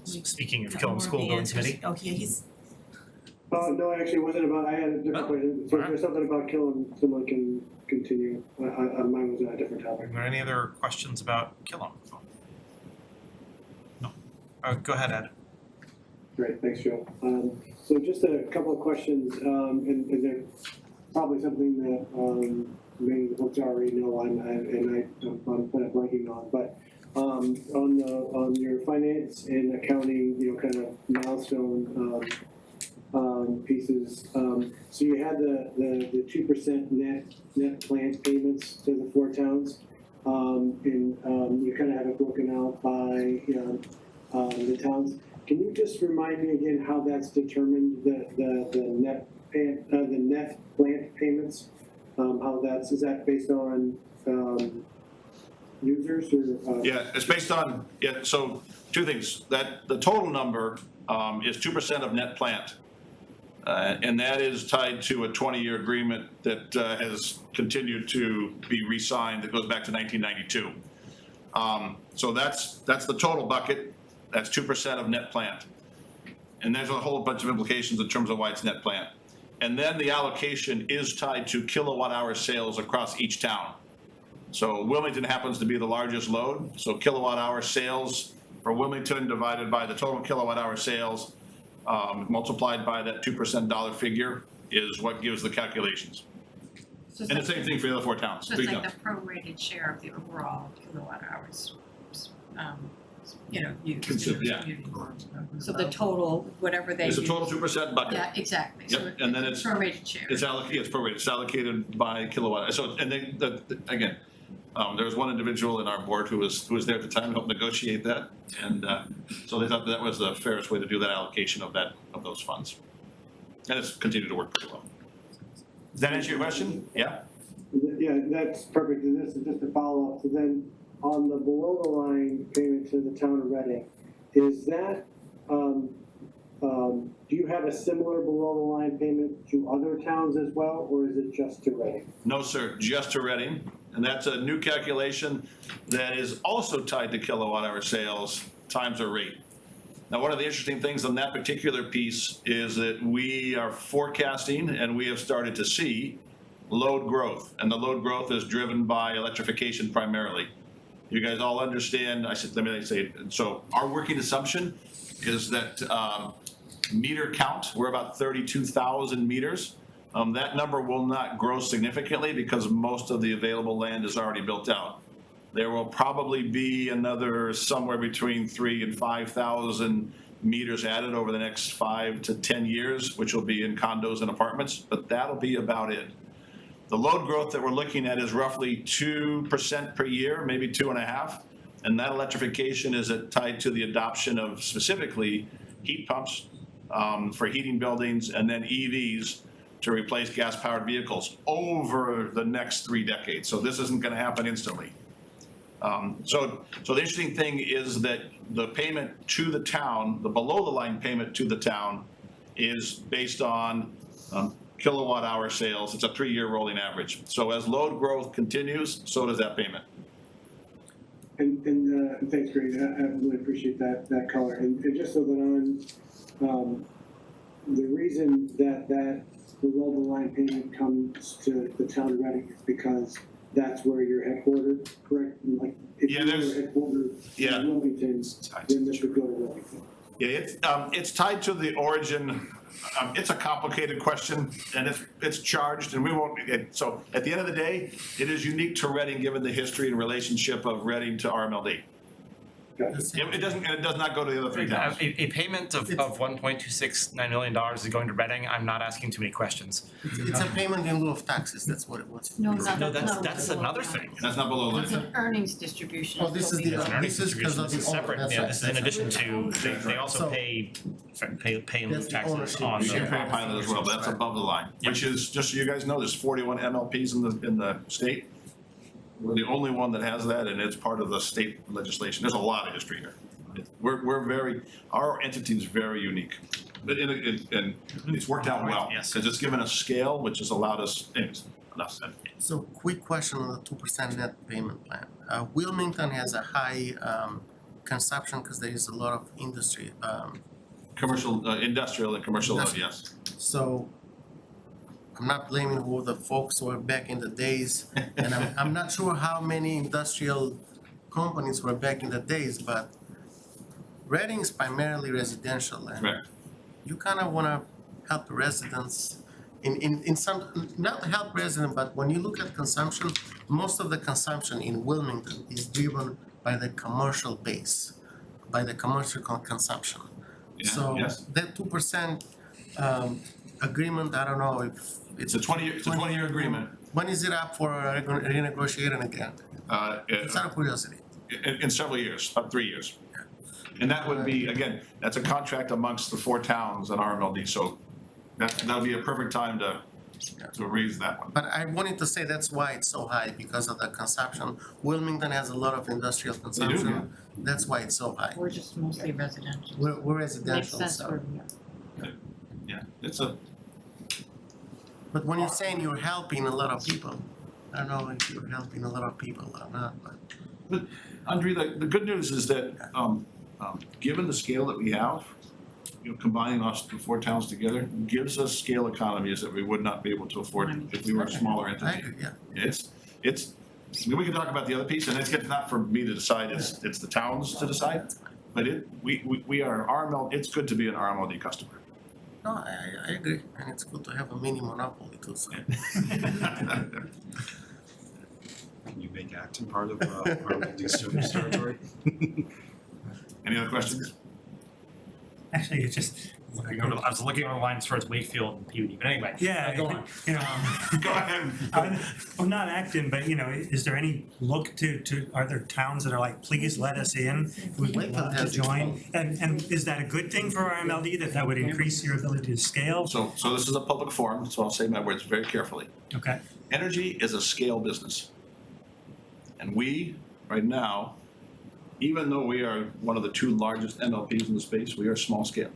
Speaking of Got Killam more of School the Building answers. Committee. Oh, yeah, he's, No, actually, it wasn't about, I had a different Oh, question. So if alright. there's something about Killam, someone can continue. Mine was on a different topic. Are there any other questions about Killam? No? Go ahead, Ed. Great, thanks, Joe. So just a couple of questions, and they're probably something that, many of the folks already know, I'm kind of blanking on, but, on your finance and accounting, kind of milestone, pieces, so you had the 2% net plant payments to the 4 towns. And, you kind of have it broken out by, the towns. Can you just remind me again how that's determined, the net plant payments? Is that based on, users or? Yeah, it's based on, so 2 things, that the total number, is 2% of net plant. And that is tied to a 20-year agreement that, has continued to be re-signed, that goes back to 1992. So that's the total bucket. That's 2% of net plant. And there's a whole bunch of implications in terms of why it's net plant. And then the allocation is tied to kilowatt hour sales across each town. So Wilmington happens to be the largest load, so kilowatt hour sales for Wilmington divided by the total kilowatt hour sales, multiplied by that 2% dollar figure is what gives the calculations. So it's And like, the same thing for the other 4 towns, so 3 it's like towns. the prorated share of the overall kilowatt hours, used. Consider- yeah. So the total, whatever they It's a use. total 2% bucket. Yeah, exactly. So Yep, and then a it's- prorated share. It's allocated, it's prorated, it's allocated by kilowatt. So, and they, again, there was one individual in our board who was there at the time to help negotiate that. And, so they thought that was the fairest way to do that allocation of those funds. And it's continued to work pretty well. Does that answer your question? Yeah? Yeah, that's perfect, and this is just a follow-up, so then, on the below the line payment to the town of Reading, is that, do you have a similar below the line payment to other towns as well, or is it just to Reading? No, sir, just to Reading. And that's a new calculation that is also tied to kilowatt hour sales times a rate. Now, one of the interesting things on that particular piece is that we are forecasting and we have started to see load growth. And the load growth is driven by electrification primarily. You guys all understand, let me say it. So our working assumption is that meter count, we're about 32,000 meters. That number will not grow significantly because most of the available land is already built out. There will probably be another somewhere between 3,000 and 5,000 meters added over the next 5 to 10 years, which will be in condos and apartments, but that'll be about it. The load growth that we're looking at is roughly 2% per year, maybe 2.5%. And that electrification is tied to the adoption of specifically heat pumps for heating buildings and then EVs to replace gas-powered vehicles over the next 3 decades. So this isn't going to happen instantly. So the interesting thing is that the payment to the town, the below-the-line payment to the town, is based on kilowatt hour sales. It's a 3-year rolling average. So as load growth continues, so does that payment. And thanks, Greg, I really appreciate that color, and just so that the reason that below the line payment comes to the town of Reading is because that's where you're headquartered, correct? Like, if Yeah, you there's- were headquartered in Wilmington, then this would go to Wilmington. Yeah, it's tied to the origin. It's a complicated question, and it's charged, and we won't. So at the end of the day, it is unique to Reading, given the history and relationship of Reading to RMLD. It does not go to the other 3 towns. A payment of $1.269 million is going to Reading. I'm not asking too many questions. It's a payment in lieu of taxes, that's what it was. No, No, that's another thing. That's not below It's line. an earnings distribution. Oh, this is It's an the, earnings this is because distribution. of This is the owner, separate. that's Yeah, right. this is in addition to, they also So- pay That's the taxes ownership. on You the. can pay a pilot as well, but that's above the line, which is, just so you guys know, there's 41 MLPs in the state. We're the only one that has that, and it's part of the state legislation. There's a lot of history here. Our entity is very unique, but and it's worked out well. Yes. Because it's given us scale, which has allowed us, anyways, enough said. So quick question on the 2% net payment plan. Wilmington has a high consumption because there is a lot of industry. Commercial, industrial and commercial load, yes. So I'm not blaming who the folks were back in the days. And I'm not sure how many industrial companies were back in the days, but Reading is primarily residential and Correct. you kind of want to help the residents in some, not help residents, but when you look at consumption, most of the consumption in Wilmington is driven by the commercial base, by the commercial consumption. Yeah, So yes. that 2% agreement, I don't know if It's a 20-year agreement. when is it up for renegotiating again? It's out of curiosity. In several years, about 3 years. And that would be, again, that's a contract amongst the 4 towns in RMLD, so that'll be a perfect time to raise that one. But I wanted to say that's why it's so high, because of the consumption. Wilmington has a lot of industrial consumption. That's why it's so high. We're just mostly residential. We're Makes residential, sense so. where we are. Yeah, it's a, But when you're saying you're helping a lot of people, I don't know if you're helping a lot of people or not, but. Andre, the good news is that, given the scale that we have, combining us, the 4 towns together, gives us scale economies that we would not be able to afford if we were a smaller I entity. agree, yeah. It's, I mean, we can talk about the other piece, and it's not for me to decide, it's the towns to decide. But we are RML, it's good to be an RMLD customer. No, I agree, and it's good to have a mini monopoly too, so. Can you make Acton part of RMLD service territory? Any other questions? Actually, it's just, I was looking on the lines towards Wakefield and PUD, but anyway. yeah, Go on. you know, Go ahead. I'm not Acton, but you know, is there any look to, are there towns that are like, please let us in, we would love to join? And is that a good thing for RMLD, that would increase your ability to scale? So this is a public forum, so I'll say my words very carefully. Okay, Energy is a scale business. And we, right now, even though we are one of the 2 largest MLPs in the space, we are small scale.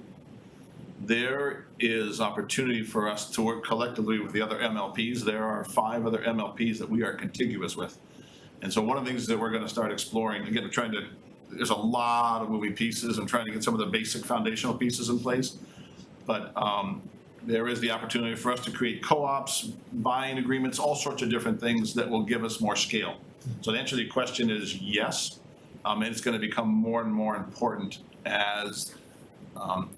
There is opportunity for us to work collectively with the other MLPs. There are 5 other MLPs that we are contiguous with. And so one of the things that we're gonna start exploring, again, there's a lot of moving pieces and trying to get some of the basic foundational pieces in place. But there is the opportunity for us to create co-ops, buying agreements, all sorts of different things that will give us more scale. So the answer to your question is yes. And it's gonna become more and more important as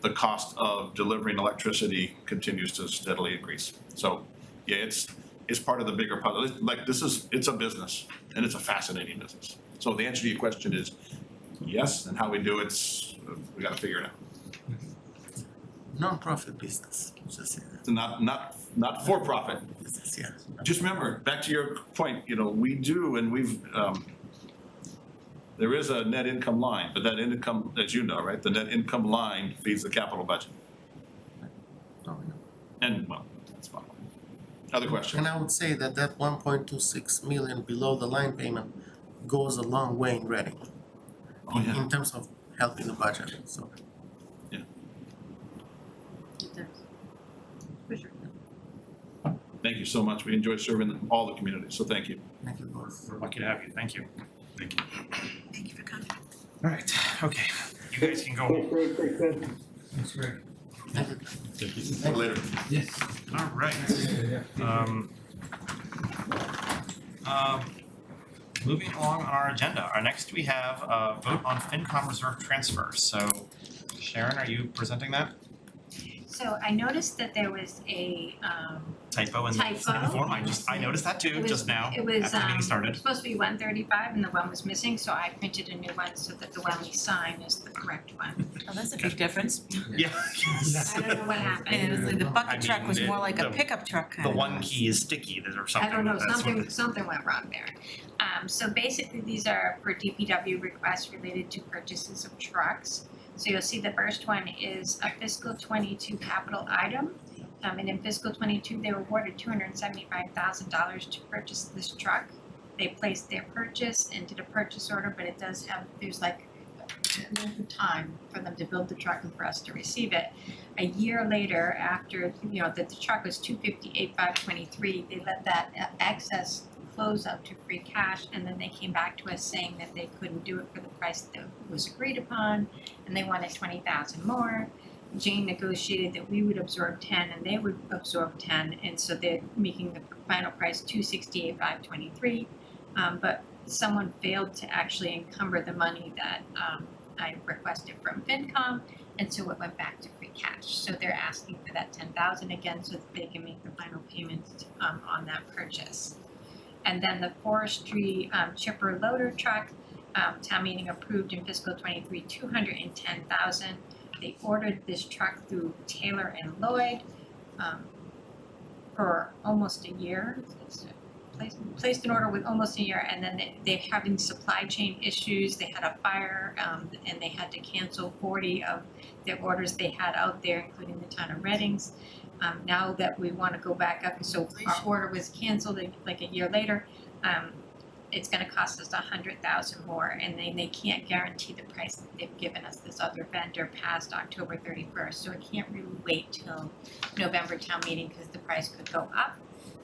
the cost of delivering electricity continues to steadily increase. So, yeah, it's part of the bigger puzzle. Like, it's a business, and it's a fascinating business. So the answer to your question is yes, and how we do it, we gotta figure it out. Non-profit business, just say that. Not for profit. Business, yeah. Just remember, back to your point, we do, and there is a net income line, but that income, as you know, right, the net income line feeds the capital budget. Oh, yeah. And, well, that's fine. Other questions? And I would say that 1.26 million below the line payment goes a long way in Reading. Oh, yeah. In terms of helping the budget, so. It does. For sure. Thank you so much. We enjoy serving all the communities, so thank you. Thank you both. We're lucky to have you, thank you. Thank you. Thank you for coming. All right, okay, you guys can go. Thanks, Greg, thanks, Ed. That's great. See you later. All right. Moving along on our agenda, next we have a vote on FinCom reserve transfers. So Sharon, are you presenting that? So I noticed that there was a Typo in the Typo. form, I noticed that too, It was- just now, it was after the meeting started. supposed to be 135 and the one was missing, so I printed a new one so that the one we sign is the correct one. Oh, that's a big difference. Yeah. I don't know what happened. And it was like the I bucket truck mean, was more the- like a the- pickup truck kind The of. one key is sticky or something. I don't know, That's what something went wrong there. So basically, these are for DPW requests related to purchases of trucks. So you'll see the first one is a fiscal 22 capital item. And in fiscal 22, they were awarded $275,000 to purchase this truck. They placed their purchase and did a purchase order, but it does have, there's like a length of time for them to build the truck and for us to receive it. A year later, after, that the truck was $258,523, they let that excess close up to free cash, and then they came back to us saying that they couldn't do it for the price that was agreed upon, and they wanted $20,000 more. Jane negotiated that we would absorb 10 and they would absorb 10, and so they're making the final price $268,523. But someone failed to actually encumber the money that I requested from FinCom, and so it went back to free cash. So they're asking for that 10,000 again so that they can make the final payments on that purchase. And then the forestry chipper loader truck, town meeting approved in fiscal '23, 210,000. They ordered this truck through Taylor and Lloyd for almost a year. It's placed an order with almost a year, and then they're having supply chain issues. They had a fire, and they had to cancel 40 of their orders they had out there, including the town of Reddings. Now that we want to go back up, so our order was canceled like a year later. It's gonna cost us 100,000 more, and they can't guarantee the price that they've given us, this other vendor, past October 31st. So it can't really wait till November town meeting because the price could go up.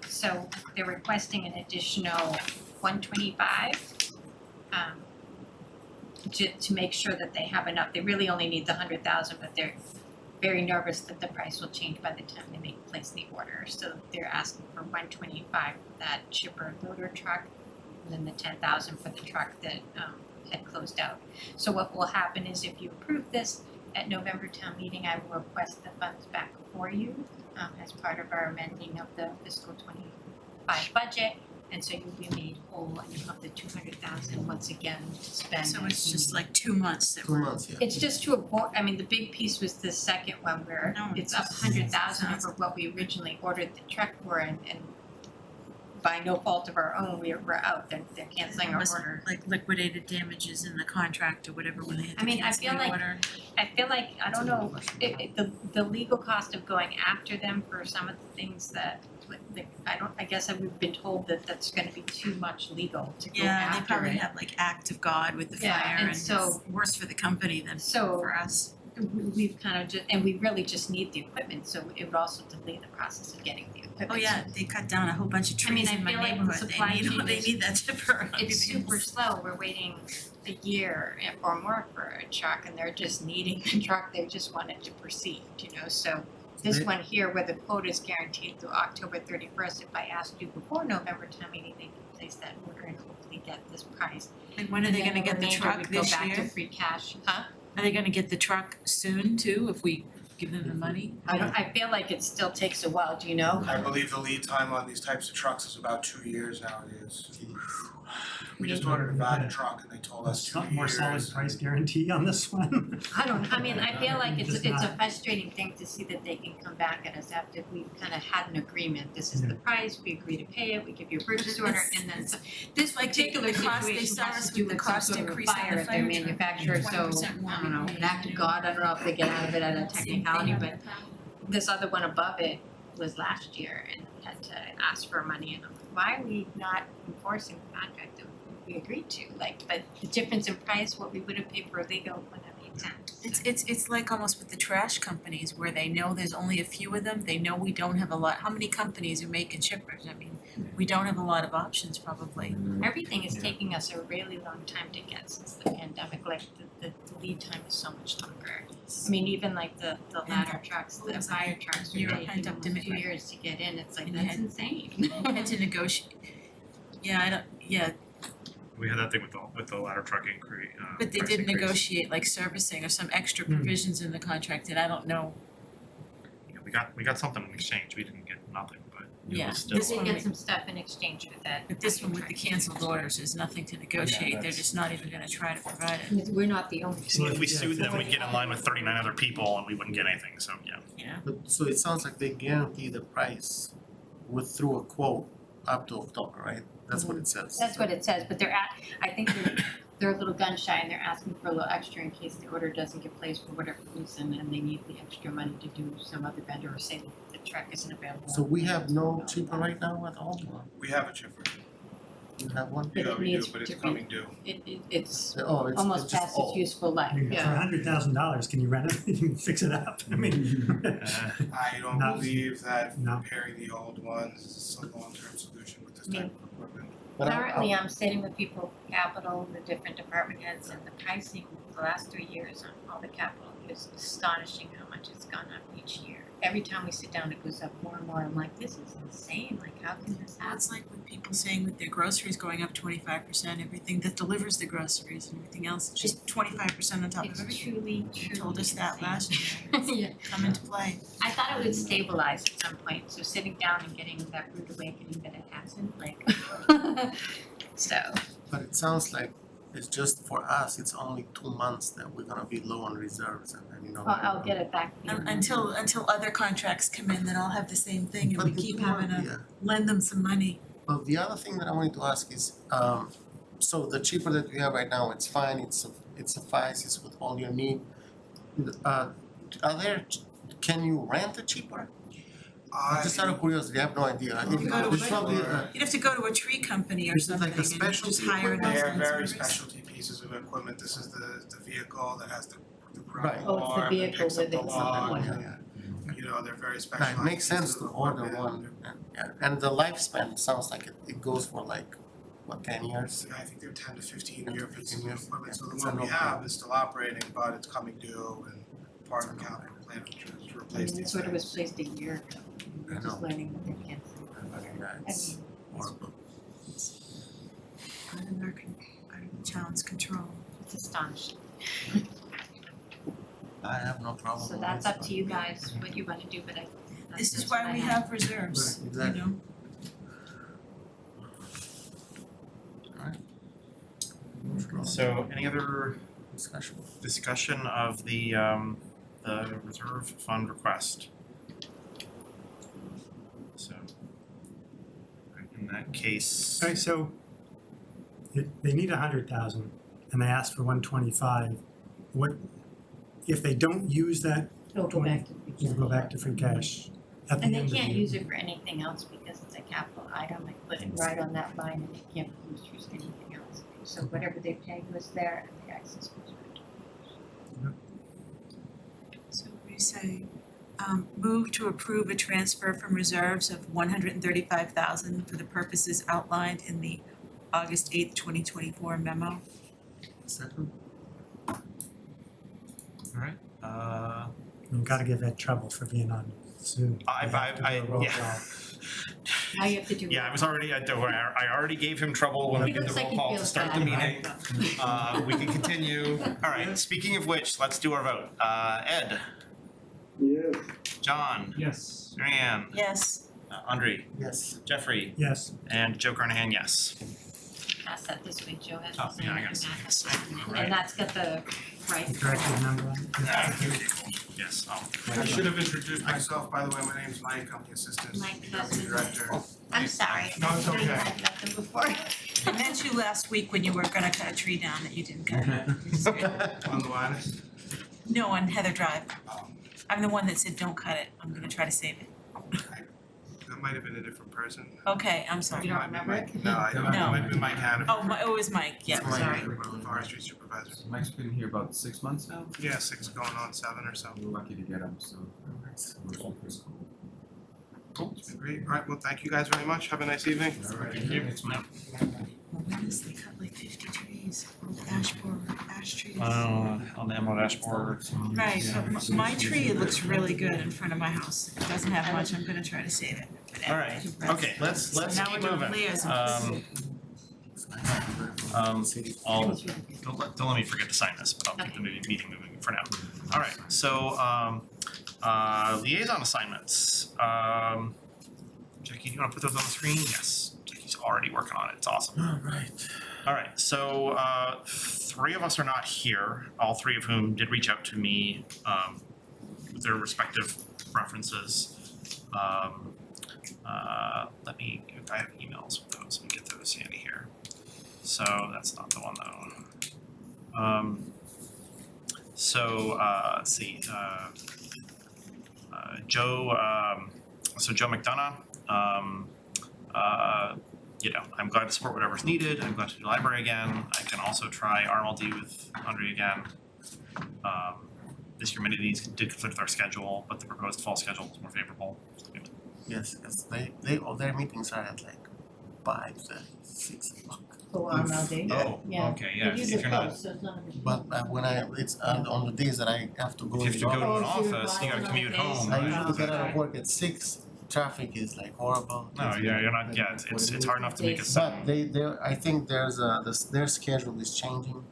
So they're requesting an additional 125 to make sure that they have enough. They really only need the 100,000, but they're very nervous that the price will change by the time they place the order. So they're asking for 125 for that chipper loader truck, and then the 10,000 for the truck that had closed out. So what will happen is if you approve this at November town meeting, I will request the funds back for you as part of our amending of the fiscal '25 budget. And so you'll be made whole and you have the 200,000 once again to spend. So it's as you just need. like 2 months that 2 we're. months, yeah. It's just to avoid, I mean, the big piece was the second one where No, it's it's up just- 100,000 over what we originally ordered the truck for, and by no fault of our own, we're out, they're canceling our Was order. like liquidated damages in the contract or whatever when they had I to mean, I cancel feel the like- order. I feel like, I don't know, the legal cost of going after them for some of the things that, I guess we've been told that that's gonna be too much legal to go Yeah, after they probably it. have like act of God with the Yeah, fire and and so- it's worse for the company than So for us. we've kind of just, and we really just need the equipment, so it would also delay the process of getting the equipment. Oh yeah, they cut down a whole bunch of I mean, trees I in my feel like neighborhood, supply they need, chain they is- need that chipper. It's super slow, we're waiting a year or more for a truck, and they're just needing the truck, they just want it to proceed, so this They- one here where the quote is guaranteed through October 31st, if I asked you before November town meeting, they can place that order and hopefully get this price. And when are they gonna get the truck this And then the remainder would go back year? to free cash, huh? Are they gonna get the truck soon too, if we give them the money? I feel like it still takes a while, do you know? I believe the lead time on these types of trucks is about 2 years nowadays. We just ordered a Vada truck and they told us 2 years. More solid price guarantee on this one. I mean, I feel like it's Just a not. frustrating thing to see that they can come back at us after we've kind of had an agreement, this is the price, we agree to pay it, we give you a purchase order, and then this like taking particular the cost, they situation saw has us to do with the with some cost sort of a increase on fire the at their fire truck, manufacturer, so 20% more I don't know, rebate, an act of God, I don't know if they get out of it at a technicality, but this other one above it was last year and had to ask for money, and I'm like, why are we not enforcing the contract that we agreed to, but the difference in price, what we would have paid for legal wouldn't have made sense. It's like almost with the trash companies where they know there's only a few of them, they know we don't have a lot, how many companies are making chippers? I mean, we don't have a lot of options probably. Everything is taking us a really long time to get since the pandemic, like the lead time is so much longer. I mean, even like the ladder trucks, the fire trucks are You're taking pent up almost 2 demand. years to get in, it's like, And you that's had- insane. Had to negotiate, We had that thing with the ladder truck increase, but they price did increase. negotiate like servicing or some extra provisions in the contract and I don't know. Yeah, we got something in exchange, we didn't get nothing, but it Yeah, was still. this They one get we- some stuff in exchange for that. But this one with the canceled orders, there's nothing to negotiate, they're just not even gonna try to provide it. We're not the only. So if we Yeah. sued them, we'd get in line with 39 other people and we wouldn't get anything, so yeah. Yeah. But so it sounds like they guarantee the price through a quote up to October, right? That's what it says. That's what it says, but I think they're a little gun shy and they're asking for a little extra in case the order doesn't get placed for whatever reason and they need the extra money to do some other vendor or say the truck isn't available. So we have no cheaper right now at all? We have a chipper. You have one? But Yeah, it we needs do, but it's to be- coming due. It's Oh, it's almost just past its old. useful life, I mean, for $100,000, can you rent it and fix it up? I mean. I don't No. believe that No. repairing the old ones is a long-term solution with this I mean, type of equipment. But Currently, I'm sitting with people, capital, the different department heads, and the pricing the last 3 years on all the capital is astonishing how much it's gone up each year. Every time we sit down, it goes up more and more. I'm like, this is insane. Like, how can this It's like with people saying with their groceries going up 25%, everything that delivers the groceries and everything else, it's just 25% on top of It's everything. truly, You truly told us that insane. last year, Yeah. come into play. I thought it would stabilize at some point, so sitting down and getting that rude awakening that it hasn't, like, so. But it sounds like it's just for us, it's only 2 months that we're gonna be low on reserves and then, you know. I'll get it back. Until other contracts come in that all have the same thing and we But the keep two having month- to yeah. lend them some money. But the other thing that I wanted to ask is, so the cheaper that you have right now, it's fine, it suffices with all your need. Can you rent a cheaper? Just out of curiosity, I have no idea. I think You go to there's a- probably You'd have to go to a tree company or Is it like something a and specialty just hire it equipment? as They're very service. specialty pieces of equipment, this is the vehicle that has the Right. ground Oh, it's the alarm that vehicle picks up with the it. log, yeah. you know, they're very specialized. Right, makes sense pieces to of order equipment. one, and the lifespan sounds like it goes for like, what, 10 years? Yeah, I think they're 10 to 15 year 10 to pieces 15 of years. equipment, so the It's one a we no-brainer. have is still operating, but it's coming due and part of the capital plan is to I replace mean, these it sort of was things. placed a year ago, we're I just know. learning what they can do. Yeah, I it's mean, horrible. Out of our town's control. it's astonishing. I have no problem So with that's this, up to you guys, what you wanna do, but This is that's what why I we have reserves, Right, you exactly. know? So any other Discussion. discussion of the reserve fund request? So in that case, Alright, so they need 100,000 and they asked for 125. What, if they don't use that, It'll go back to free it'll go cash. back to free cash at the And end they of the can't year. use it for anything else because it's a capital item, I put it right on that line and it can't be used for anything else. So whatever they pay was there and the excess goes back. So we say, move to approve a transfer from reserves of 135,000 for the purposes outlined in the August 8th, 2024 memo. Second. alright, You've gotta give Ed trouble for being on Zoom. I- You have to do a roll yeah. call. Now you have to do. Yeah, I was already, I already gave him trouble when I He did the looks like roll he call to feels start the bad. meeting. We can continue. Alright, speaking of which, let's do our vote. Ed, Yes. John, Yes. Marianne, Yes, Andre, Yes. Jeffrey, Yes, and Joe Carnahan, yes. Pass that this way, Joe has Oh, to sign yeah, I it gotta and sign that. Right. And that's got the right. the corrected number on it. Yes, I should have introduced myself, by the way, my name's Mike, I'm the assistant Mike, deputy director. I'm sorry. No, it's I okay. had met them before. I met you last week when you were gonna cut a tree down that you didn't cut. On the lattice. No, on Heather Drive. I'm the one that said, don't cut it, I'm gonna try to save it. That might have been a different person. Okay, I'm sorry. You don't remember it? No, I don't, it No. might have been Mike Hannaford. Oh, it was Mike, yeah, It's Mike. sorry. Forestry supervisor. Mike's been here about 6 months now. Yeah, 6 going on 7 or so. We're lucky to get him, so we're super cool. Cool, it's been great. Alright, well, thank you guys very much. Have a nice evening. Alright, Thanks, Mike. When is they cut like 50 trees, on the dashboard, ash trees? On the Emerald dashboard. Right, but my tree, it looks really good in front of my house. It doesn't have much, I'm gonna try to save it. But Alright, anyway, okay, let's So now keep we're doing moving. layers of Don't let me forget to sign this, but I'll keep the meeting moving for now. Alright, so liaison assignments. Jackie, do you wanna put those on the screen? Yes, Jackie's already working on it, it's awesome. Alright. Alright, so 3 of us are not here, all 3 of whom did reach out to me with their respective references. I have emails with those, let me get those handy here. So that's not the one though. Let's see, Joe, so Joe McDonough, I'm glad to support whatever's needed, I'm glad to do library again, I can also try RMLD with Andre again. This year many of these did conflict with our schedule, but the proposed fall schedule was more favorable. Yes, yes, all their meetings are at like 5, 6 o'clock. So RMLD. Oh, Yeah. okay, yeah, It is if a you're not, post, so it's not a big But deal. when it's on the days that I have to go if you have to in go the to an Oh, so you're office, you gotta driving commute on days. home, I right? usually get out of work at 6 traffic is like horrible. No, yeah, you're not, yeah, it's hard enough to make a But I think their schedule is changing,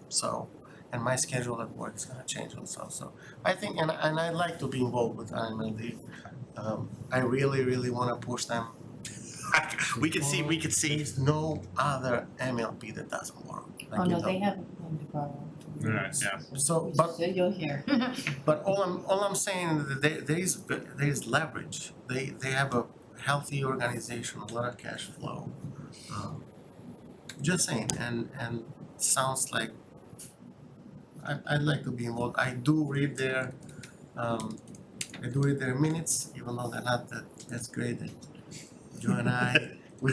so, and my schedule at work is gonna change also, so. I think, and I'd like to be involved with RMLD. I really wanna push them. we could see. There's no other MLP that doesn't work. Oh, Like, you no, know. they haven't come to Bravo. Right, yeah. So, but So you'll hear. But all I'm saying is that there is leverage. They have a healthy organization, a lot of cash flow. Just saying, and sounds like I'd like to be involved. I do read their minutes, even though they're not that's great. Joe and I we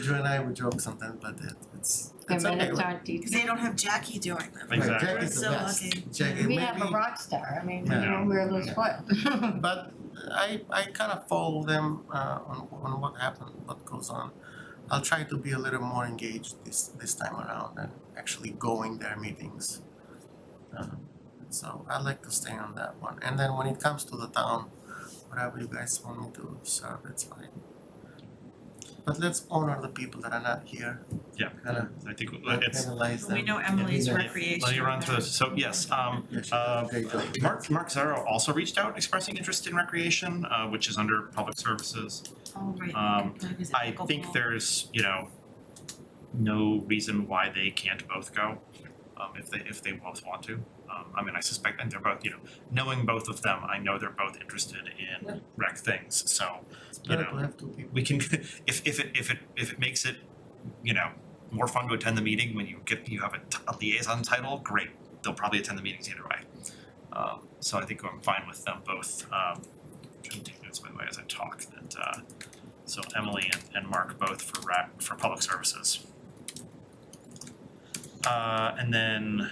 joke sometimes, but it's Their okay. minutes aren't Because detailed. they don't have Jackie doing them. Right, Exactly. Jack is the So best. lucky. Jack, We have a maybe- rock star, I mean, Yeah. we're a little spoiled. But I kind of follow them on what happened, what goes on. I'll try to be a little more engaged this time around and actually going their meetings. So I'd like to stay on that one. And then when it comes to the town, whatever you guys want me to serve, it's fine. But let's honor the people that are not here. Yeah. Kinda I think not it's. penalize them. We know Emily's Yeah. recreation. Let me run through this. So yes, Yeah, she did a great job. Mark Zaro also reached out expressing interest in recreation, which is under public services. Oh, right. Like, is it I think pickleball? there's, no reason why they can't both go, if they both want to. I mean, I suspect, and they're both, knowing both of them, I know they're both interested in rec things, so It's better you to know, have two people. we can, if it makes it, more fun to attend the meeting when you have a liaison title, great, they'll probably attend the meetings either way. So I think I'm fine with them both, I'm trying to take notes by the way as I talk, that, so Emily and Mark both for public services. And then,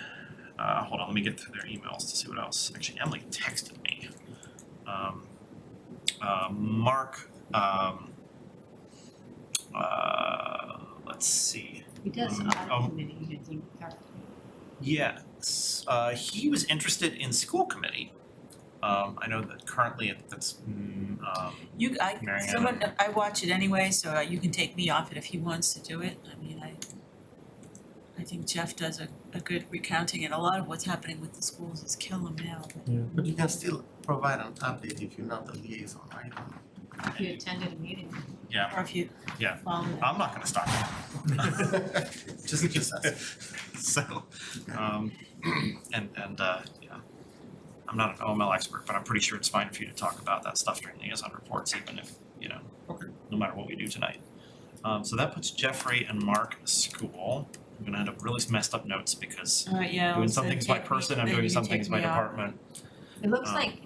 hold on, let me get to their emails to see what else. Actually, Emily texted me. Mark, let's see. He does Oh. audit committee, you think, Yes, he was interested in school committee. I know that currently that's, Mariana. I watch it anyway, so you can take me off it if he wants to do it. I mean, I think Jeff does a good recounting, and a lot of what's happening with the schools is killing now, but But you can still provide an update if you're not the liaison, right? if you attended a meeting. or if you Yeah. follow it. I'm not gonna stop it. Just ask. So, and yeah, I'm not an OML expert, but I'm pretty sure it's fine for you to talk about that stuff during liaison reports, even if, Okay. no matter what we do tonight. So that puts Jeffrey and Mark at school. I'm gonna end up really messed up notes because Yeah. doing so some things by take me- person, I'm then doing you some take things by me off. department. It looks Um, like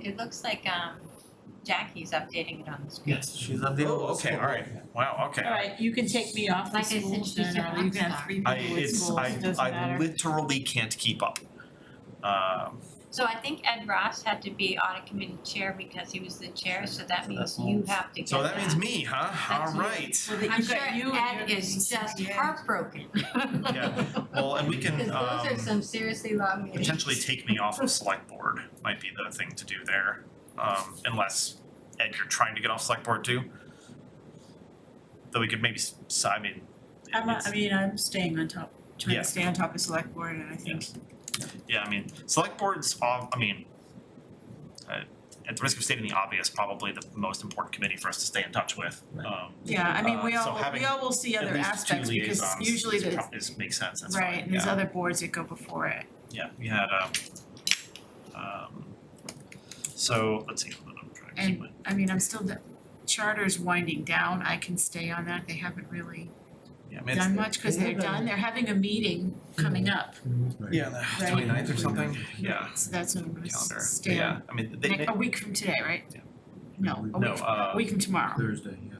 Jackie's updating it on the screen. Yes, she's updating. Oh, okay, all right, wow, okay. Alright, you can take me off the Like I said, schools she's then, a or you can rock have star. 3 people with schools, it doesn't I matter. literally can't keep up. So I think Ed Ross had to be audit committee chair because he was the chair, so that means that's you moves. have to get So that means me, huh? That's you. Alright. Well, that I'm you sure got you and Ed you're is gonna just be CPA. heartbroken. Yeah, well, and we can, Because those are some seriously long meetings. potentially take me off of select board might be the thing to do there. Unless, Ed, you're trying to get off select board too. Though we could maybe, I'm staying on top, trying Yeah. to stay on top of select board, and I think yeah, select board's at the risk of stating the obvious, probably the most important committee for us to stay in touch with. Yeah, we so all, having we all will see at other least two aspects, because liaisons usually is the, makes sense, that's fine, right, and there's yeah. other boards that go before it. Yeah, we had, so, let's see, I'm trying to keep And, I'm still, the charter's winding down, I can stay on that, they haven't really yeah, done much, cause they're having a meeting coming up, Yeah, the Right. 29th or something, yeah, so that's when I'm gonna calendar, stay yeah, on. I mean, they, A week from today, right? Yeah. No, a week from tomorrow. Thursday, yeah.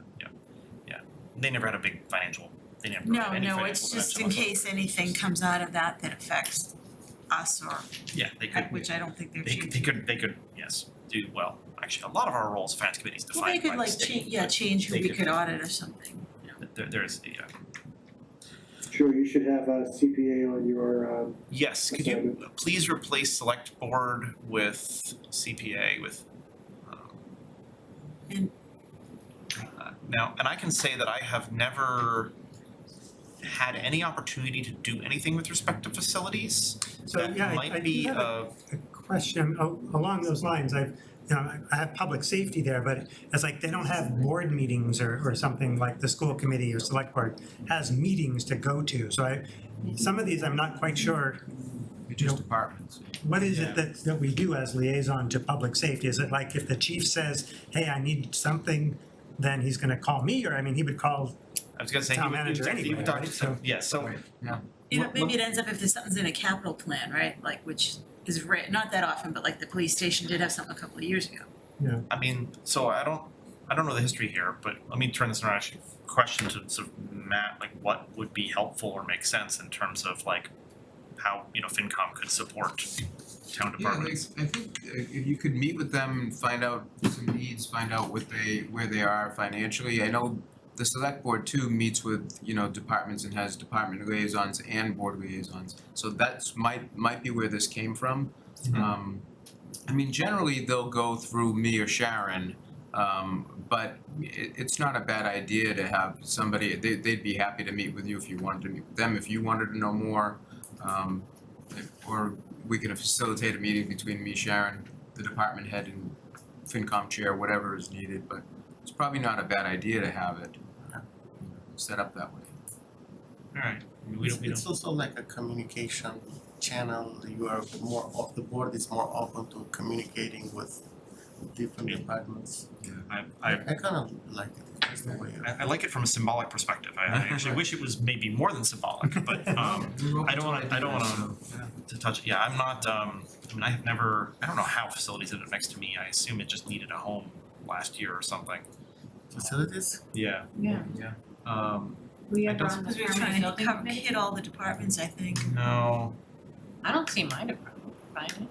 they never had a big financial, they never No, had any no, financial it's just in dimension case anything comes out of that that affects us or, whatsoever. Yeah, they could, which I don't think they're they changing. could, yes, do, well, actually, a lot of our roles, finance committees Well, they defined could by the like state, change who they we could- could audit or something. there's, Sure, you should have a CPA on your, yes, could you please replace select board with CPA with, And- Now, and I can say that I have never had any opportunity to do anything with respect to facilities. So, That yeah, I might do be have a question along those lines. I have public safety there, but it's like they don't have board meetings or something like the school committee or select board has meetings to go to. So some of these I'm not quite sure, They're just departments. what is it that we do as liaison to public safety? Is it like if the chief says, hey, I need something, then he's gonna call me, or I mean, he would call, I was gonna say, Town he manager would anyway, talk right? to some, yeah, so, You know, maybe it ends up if there's something's in a capital plan, right, like, which is not that often, but like the police station did have something a couple of years ago. I mean, so I don't know the history here, but let me turn this around, actually, question to sort of Matt, like what would be helpful or make sense in terms of like how, you know, FinCom could support town Yeah, like, departments. I think if you could meet with them, find out some needs, find out where they are financially. I know the select board too meets with, you know, departments and has department liaisons and board liaisons. So that's might be where this came from. I mean, generally they'll go through me or Sharon, but it's not a bad idea to have somebody, they'd be happy to meet with you if you wanted to meet with them, if you wanted to know more. Or we can facilitate a meeting between me, Sharon, the department head and FinCom chair, whatever is needed, but it's probably not a bad idea to have it set up that way. Alright, we don't, It's also like a communication channel, you are more, the board is more open to communicating with different departments. I kind of like it, it's the way. I like it from a symbolic perspective. I actually wish it was maybe more than symbolic, but I don't wanna to touch it. Yeah, I'm not I mean, I don't know how facilities ended up next to me. I assume it just needed a home last year or something. Facilities? Yeah. Yeah. I We ever don't on the Because we were permanent trying to building committee? hit all the departments, I think. No. I don't see my department, fine.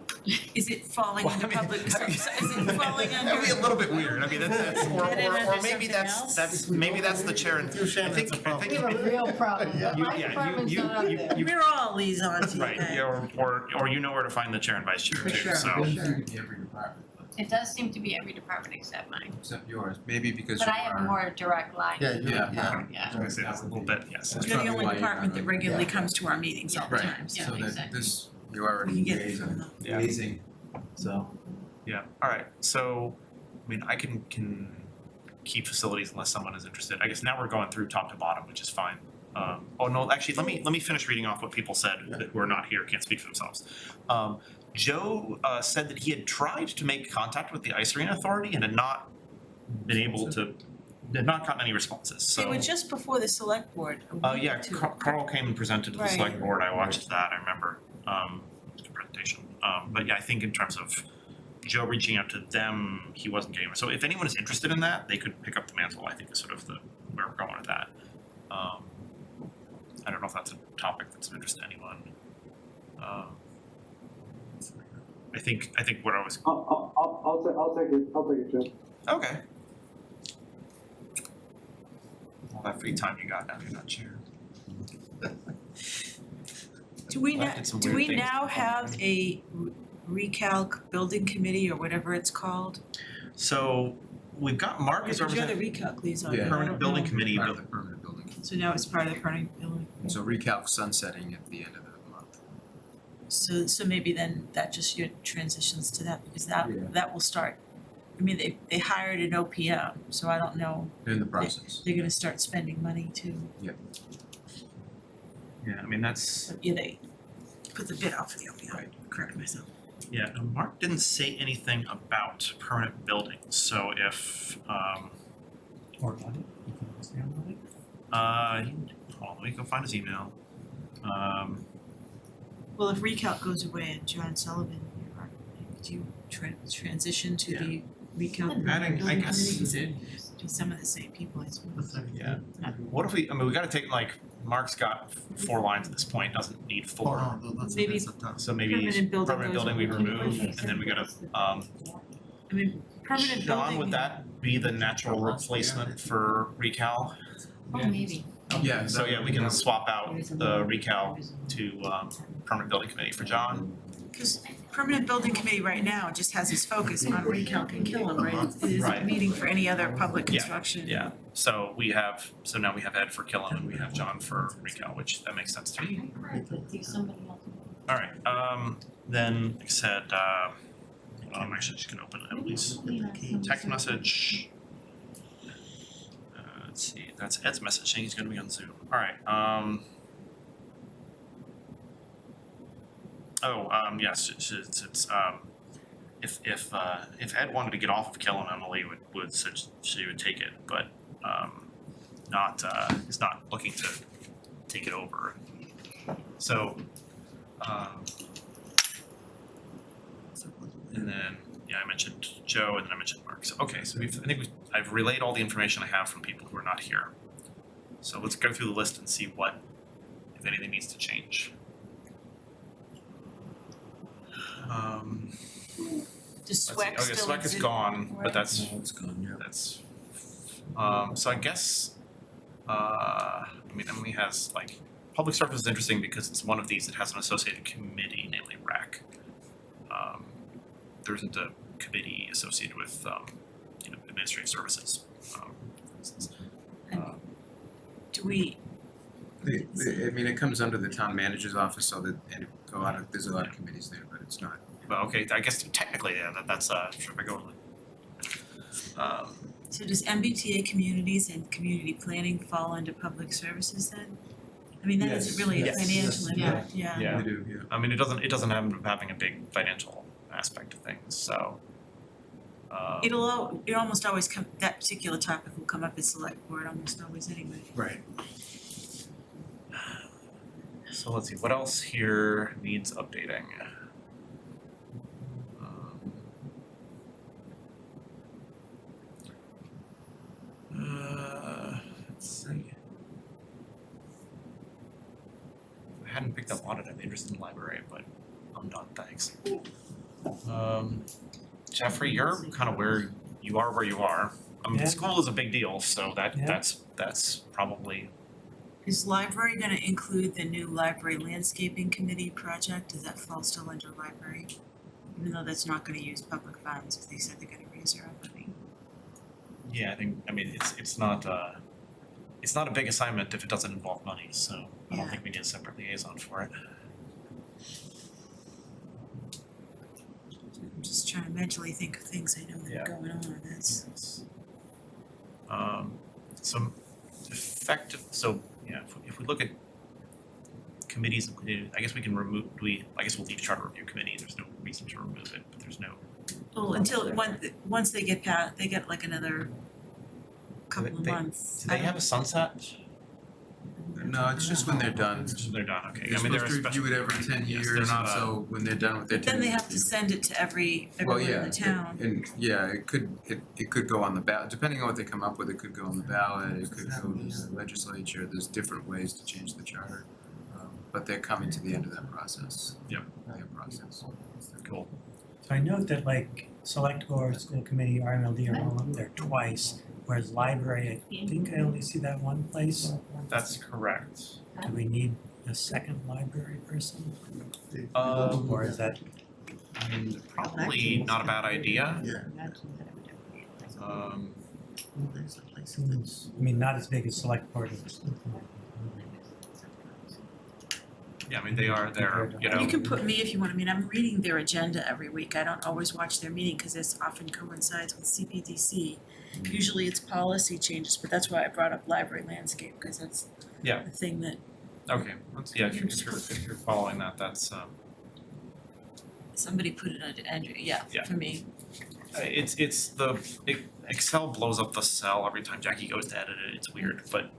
Is it falling Well, under I mean, public, is it falling under? That'd be a little bit weird. I mean, that's Put it under or maybe something that's else? maybe that's the chair and Confusion, I think that's a problem. We have a real problem, Yeah. You- my yeah, department's you- not up you- there. you- We're all liaisons, right, okay. yeah, or you know where to find the chair and vice chair For too, sure. so. It doesn't seem to be every department, but It does seem to be every department except mine, except yours, maybe because but you I have are. a more direct line. Yeah, Yeah. Yeah. I was gonna say that's a little bit, yes. That's You're the probably only why you department that have a- regularly comes to our meetings all the Right. time, so. So that exactly. this, you already You get it from the. Yeah. liaising, so. Yeah, alright, so, I mean, I can keep facilities unless someone is interested. I guess now we're going through top to bottom, which is fine. Oh no, actually, let me finish reading off what people said who are not here, can't speak for themselves. Joe said that he had tried to make contact with the Ice Arena Authority and had not been able to, had not gotten any responses, so. They were just before the select board, a week Yeah, or two. Carl came and presented to the select Right. board, I watched that, I remember, the presentation. But yeah, I think in terms of Joe reaching out to them, he wasn't getting, so if anyone is interested in that, they could pick up the mantle, I think is sort of where we're going with that. I don't know if that's a topic that's of interest to anyone. I think what I was, I'll take it, Jim. okay. All that free time you got now, you're not chair. Do we I now, did some do weird we things now before. have a recalc building committee or whatever it's called? So, we've got Mark as You're the representative, recalc liaison, Yeah. I permanent don't building know. committee, Part but of the permanent building. So now it's part of the permanent building. So recalc sunsetting at the end of the month. So maybe then that just your transitions to that, because Yeah. that will start. I mean, they hired an OPM, so I don't know, They're in the process. they're gonna start spending money too. yeah, I mean, that's, But yeah, they put the bid out for the OPM, Right. correct myself. yeah, no, Mark didn't say anything about permanent buildings, so if, or audit, you can say on audit. hold on, let me go find his email. Well, if recalc goes away and John Sullivan, do you transition to the recalc Adding, I building guess, committee? 'Cause it'd be some of the same people, I suppose. yeah, what if we, I mean, we gotta take, like, Mark's got 4 lines at this point, doesn't need 4. Maybe- That's a tough. So maybe Permanent building permanent goes building we away. remove, and then we gotta, I mean, permanent building. John, would that be the natural replacement for recal? Oh, maybe. Yeah. So yeah, we can swap out the recal to permanent building committee for John. Cause permanent building committee right now just has its focus on recalc and Killam, right? It isn't Right. meeting for any other public Yeah, construction. Yeah, so now we have Ed for Killen and we have John for Rico, which that makes sense to me. Do somebody else. All right, then, like I said, I'm actually just gonna open Emily's text message. Let's see, that's Ed's message saying he's gonna be on Zoom. All right, yes, it's if Ed wanted to get off of Killen, Emily would she would take it, but he's not looking to take it over. So and then I mentioned Joe and then I mentioned Mark. So okay, so I've relayed all the information I have from people who are not here. So let's go through the list and see what, if anything, needs to change. Does Let's see. SWEC Okay, still SWEC is exist? gone, but that's it's gone, yeah. that's so I guess Emily has like public service is interesting because it's one of these that has an associated committee, namely RAC. There isn't a committee associated with administrative services. Do we, I mean, it comes under the town manager's office, so that, and there's a lot of committees there, but it's not. Well, okay, I guess technically, yeah, that's sure regularly. so does MBTA communities and community planning fall under public services then? I mean, that isn't really a Yes. financial impact, Yeah. They do, yeah. I mean, it doesn't end up having a big financial aspect of things, so. It almost always come, that particular topic will come up at select board almost always anyway. Right. So let's see, what else here needs updating? Let's see. If I hadn't picked up audit, I'd be interested in the library, but I'm done, thanks. Jeffrey, you're kind of where you are. I mean, Yeah. school is a big deal, so Yeah. that's probably, Is library gonna include the new library landscaping committee project? Does that fall still under library? Even though that's not gonna use public funds, if they said they're gonna raise their own money. yeah, I mean, it's not a big assignment if it doesn't involve money, so I don't Yeah. think we need a separate liaison for it. I'm just trying to mentally think of things I know that Yeah. are going on, that's. Some effective, so, if we look at committees, I guess we can remove, I guess we'll leave charter review committee, there's no reason to remove it, but there's no. Well, until, once they get past, they get like another couple of They- months. Do they have a sunset? No, it's just when they're done. They're done, okay, You're I mean, they're a supposed to special. review it every 10 Yes, years, they're and not a- so when they're done with their 10 Then they years have to review- send it to Well, everyone yeah, in the town. and yeah, it could go on the ballot, depending on what they come up with, it could go on the ballot, it could go to the legislature, there's different ways to change the charter. But they're coming to the end of that process. Yep. Their process. Cool. So I note that like select board, school committee, RMLD are all up there twice, whereas library, I think I only see that one place. That's correct. Do we need a second library person? Or is that, Probably not a bad idea, Yeah. Imagine that it would ever be like- There's a place in this. I mean, not as big as select board or school committee. yeah, I mean, they're, You can put me if you want, I mean, I'm reading their agenda every week, I don't always watch their meeting, cause this often coincides with CPDC. Usually it's policy changes, but that's why I brought up library landscape, cause that's Yeah. the thing that okay, if you're following that, that's, somebody put it under Andrew, yeah, Yeah. for me. Excel blows up the cell every time Jackie goes to edit it, it's weird, but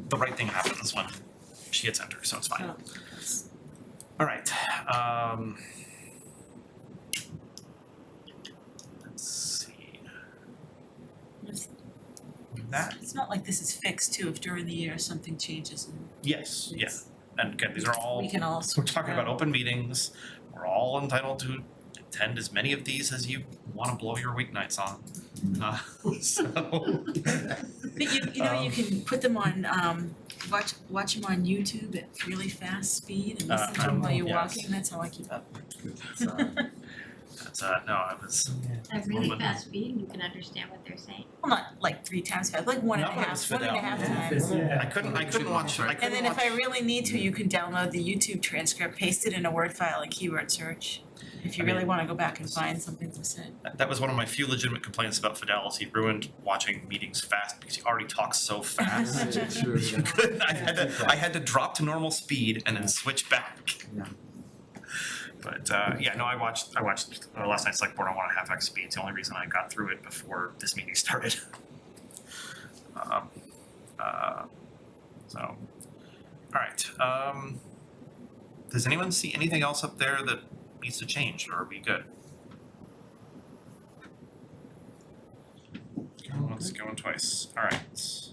the right thing happens when she hits enter, so it's fine. Oh, that's- Alright, let's see. That, It's not like this is fixed too, if during the year something changes and yes, and again, these are all, we can all we're switch talking about around. open meetings, we're all entitled to attend as many of these as you wanna blow your weeknights on. So, But you know, you can put them on, watch them on YouTube at really fast speed and listen to them while you're yes. walking, that's how I keep up. But, no, I was, At really fast speed, and you can understand what they're saying. Well, not like 3 times fast, like one and a Not when it was half, one and a half Fidel. times. I couldn't watch, I And couldn't then if I watch, really need to, you can download the YouTube transcript, paste it in a Word file and keyword search. If you I really mean- wanna go back and find something that was said. that was one of my few legitimate complaints about Fidel, is he ruined watching meetings fast because he already talks so fast. I had to drop to normal speed and then switch back. Yeah. But no, I watched last night's select board on 1.5x speed. It's the only reason I got through it before this meeting started. So, all right. Does anyone see anything else up there that needs to change, or are we good? Going once, going twice. All right.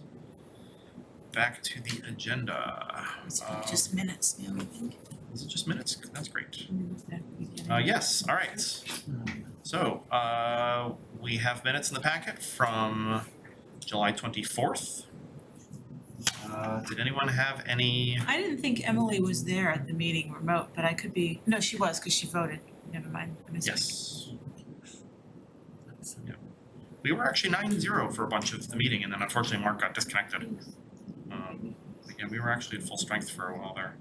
Back to the agenda. It's just minutes now, I think. Is it just minutes? That's great. Let me look back at the beginning. Yes, all right. So, we have minutes in the packet from July 24th. Did anyone have any? I didn't think Emily was there at the meeting remote, but I could be, no, she was, cause she voted. Never mind, I missed it. Yes. Yep. We were actually 9-0 for a bunch of the meeting, and then unfortunately Mark got disconnected. Again, we were actually at full strength for a while there.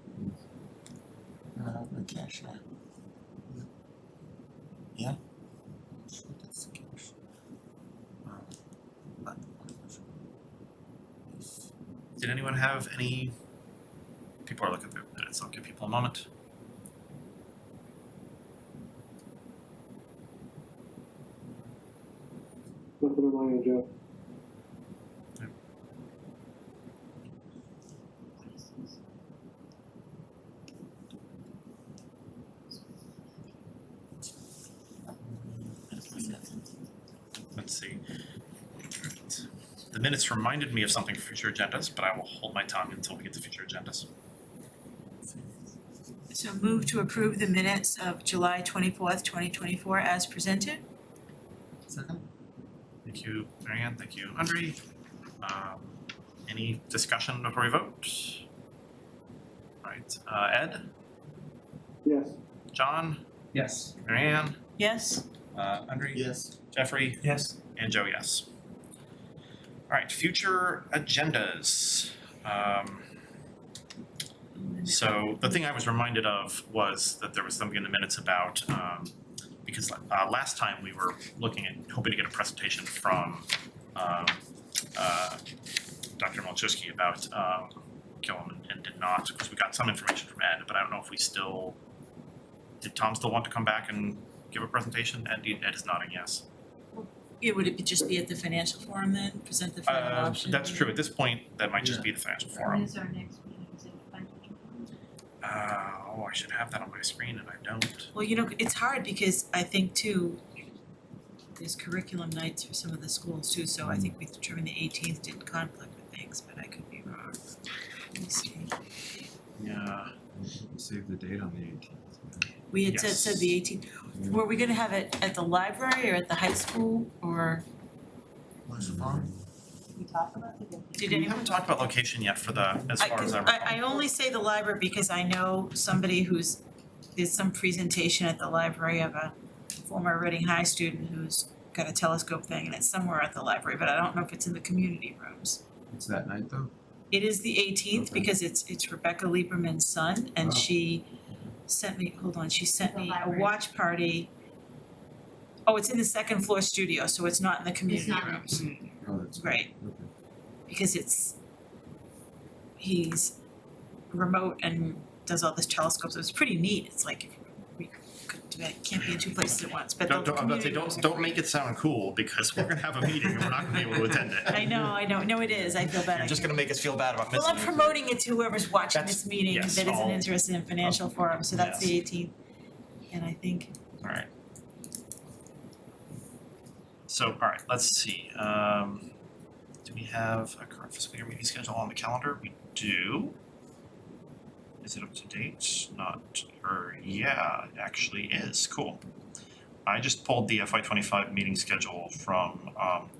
The cash, yeah. That's the cash. But- Did anyone have any? People are looking through minutes. I'll give people a moment. Nothing on my end, Joe. Let's see. The minutes reminded me of something for future agendas, but I will hold my tongue until we get to future agendas. So move to approve the minutes of July 24th, 2024 as presented. Second? Thank you, Marianne. Thank you, Andre. Any discussion before we vote? All right, Ed, Yes. John, Yes. Marianne, Yes? Andre, Yes. Jeffrey, Yes, and Joe, yes. All right, future agendas. So the thing I was reminded of was that there was something in the minutes about, because last time we were looking at, hoping to get a presentation from Dr. Malczewski about Killam and did not, because we got some information from Ed, but I don't know if we still, did Tom still want to come back and give a presentation? Ed is nodding yes. Yeah, would it just be at the financial forum then, present the final option? That's true, at this point, that might just be the financial When forum. is our next meeting? Is it financial forum? I should have that on my screen and I don't. Well, you know, it's hard because I think too, there's curriculum nights for some of the schools too, so I think we determined the 18th didn't conflict with things, but I could be wrong. Let me see. Yeah, Save the date on the 18th. We had said the 18th. Were we gonna have it at the library or at the high school or What's the phone? We talked about it. did we anyone? haven't talked about location yet for the, as far as I recall. I only say the library because I know somebody there's some presentation at the library of a former Reading High student who's got a telescope thing and it's somewhere at the library, but I don't know if it's in the community rooms. It's that night though? It is the 18th Okay. because it's Rebecca Lieberman's son and Wow. she sent me The a library. watch party. Oh, it's in the second floor studio, so it's not in the community not in the rooms. Oh, that's. Right. Okay. Because he's remote and does all this telescopes, so it's pretty neat, it's like, we could do it, can't be in 2 places at once, but the I'm about to say, community rooms are don't great. make it sound cool, because we're gonna have a meeting and we're not gonna be able to attend it. I know, no, it is, I feel bad. You're just gonna make us feel bad about missing Well, it. I'm promoting it to whoever's watching That's- this meeting that yes, isn't all- interested in financial forum, so that's the Yes. 18th. And I think, Alright. So, alright, let's see, do we have a current fiscal year meeting schedule on the calendar? We do. Is it up to date? Not, or, yeah, it actually is, cool. I just pulled the FY 25 meeting schedule from,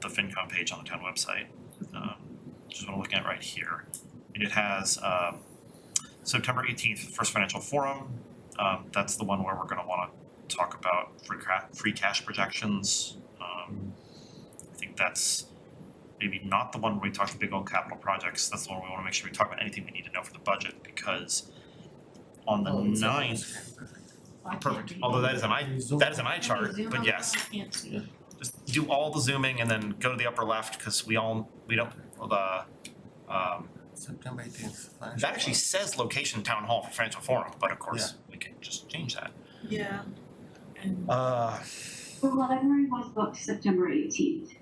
the FinCom page on the town website, which is what I'm looking at right here. And it has, September 18th, first financial forum, that's the one where we're gonna wanna talk about free cash projections. I think that's maybe not the one where we talk the big old capital projects. That's the one we wanna make sure we talk about anything we need to know for the budget, because on the ninth, perfect, although that is an eye chart, but yes. I can't see. Just do all the zooming and then go to the upper left, cause we don't, September 18th. that actually says location town hall for financial forum, but of course, we can just change that. Yeah. And The library was booked September 18th,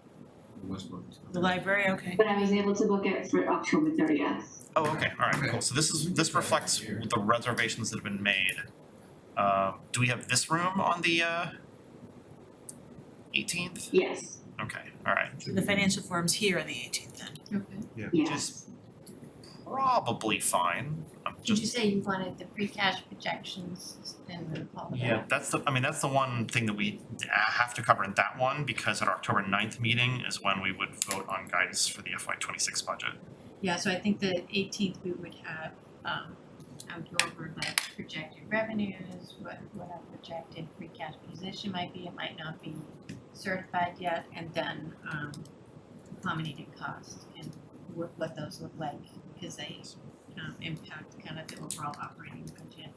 the library, okay. but I was able to book it for October 30th. Oh, okay, alright, cool, so this reflects the reservations that have been made. Do we have this room on the 18th? Yes, Okay, alright, So the financial forum's here on the 18th then. Okay. yes. probably fine, I'm Did you just, say you wanted the free cash projections and all of that? yeah, that's the one thing that we have to cover in that one, because at our October 9th meeting is when we would vote on guidance for the FY '26 budget. Yeah, so I think the 18th we would have, I would go over like projected revenues, what our projected free cash position might be, it might not be certified yet, and then accommodated costs and what those look like, because they impact kind of the overall operating budget,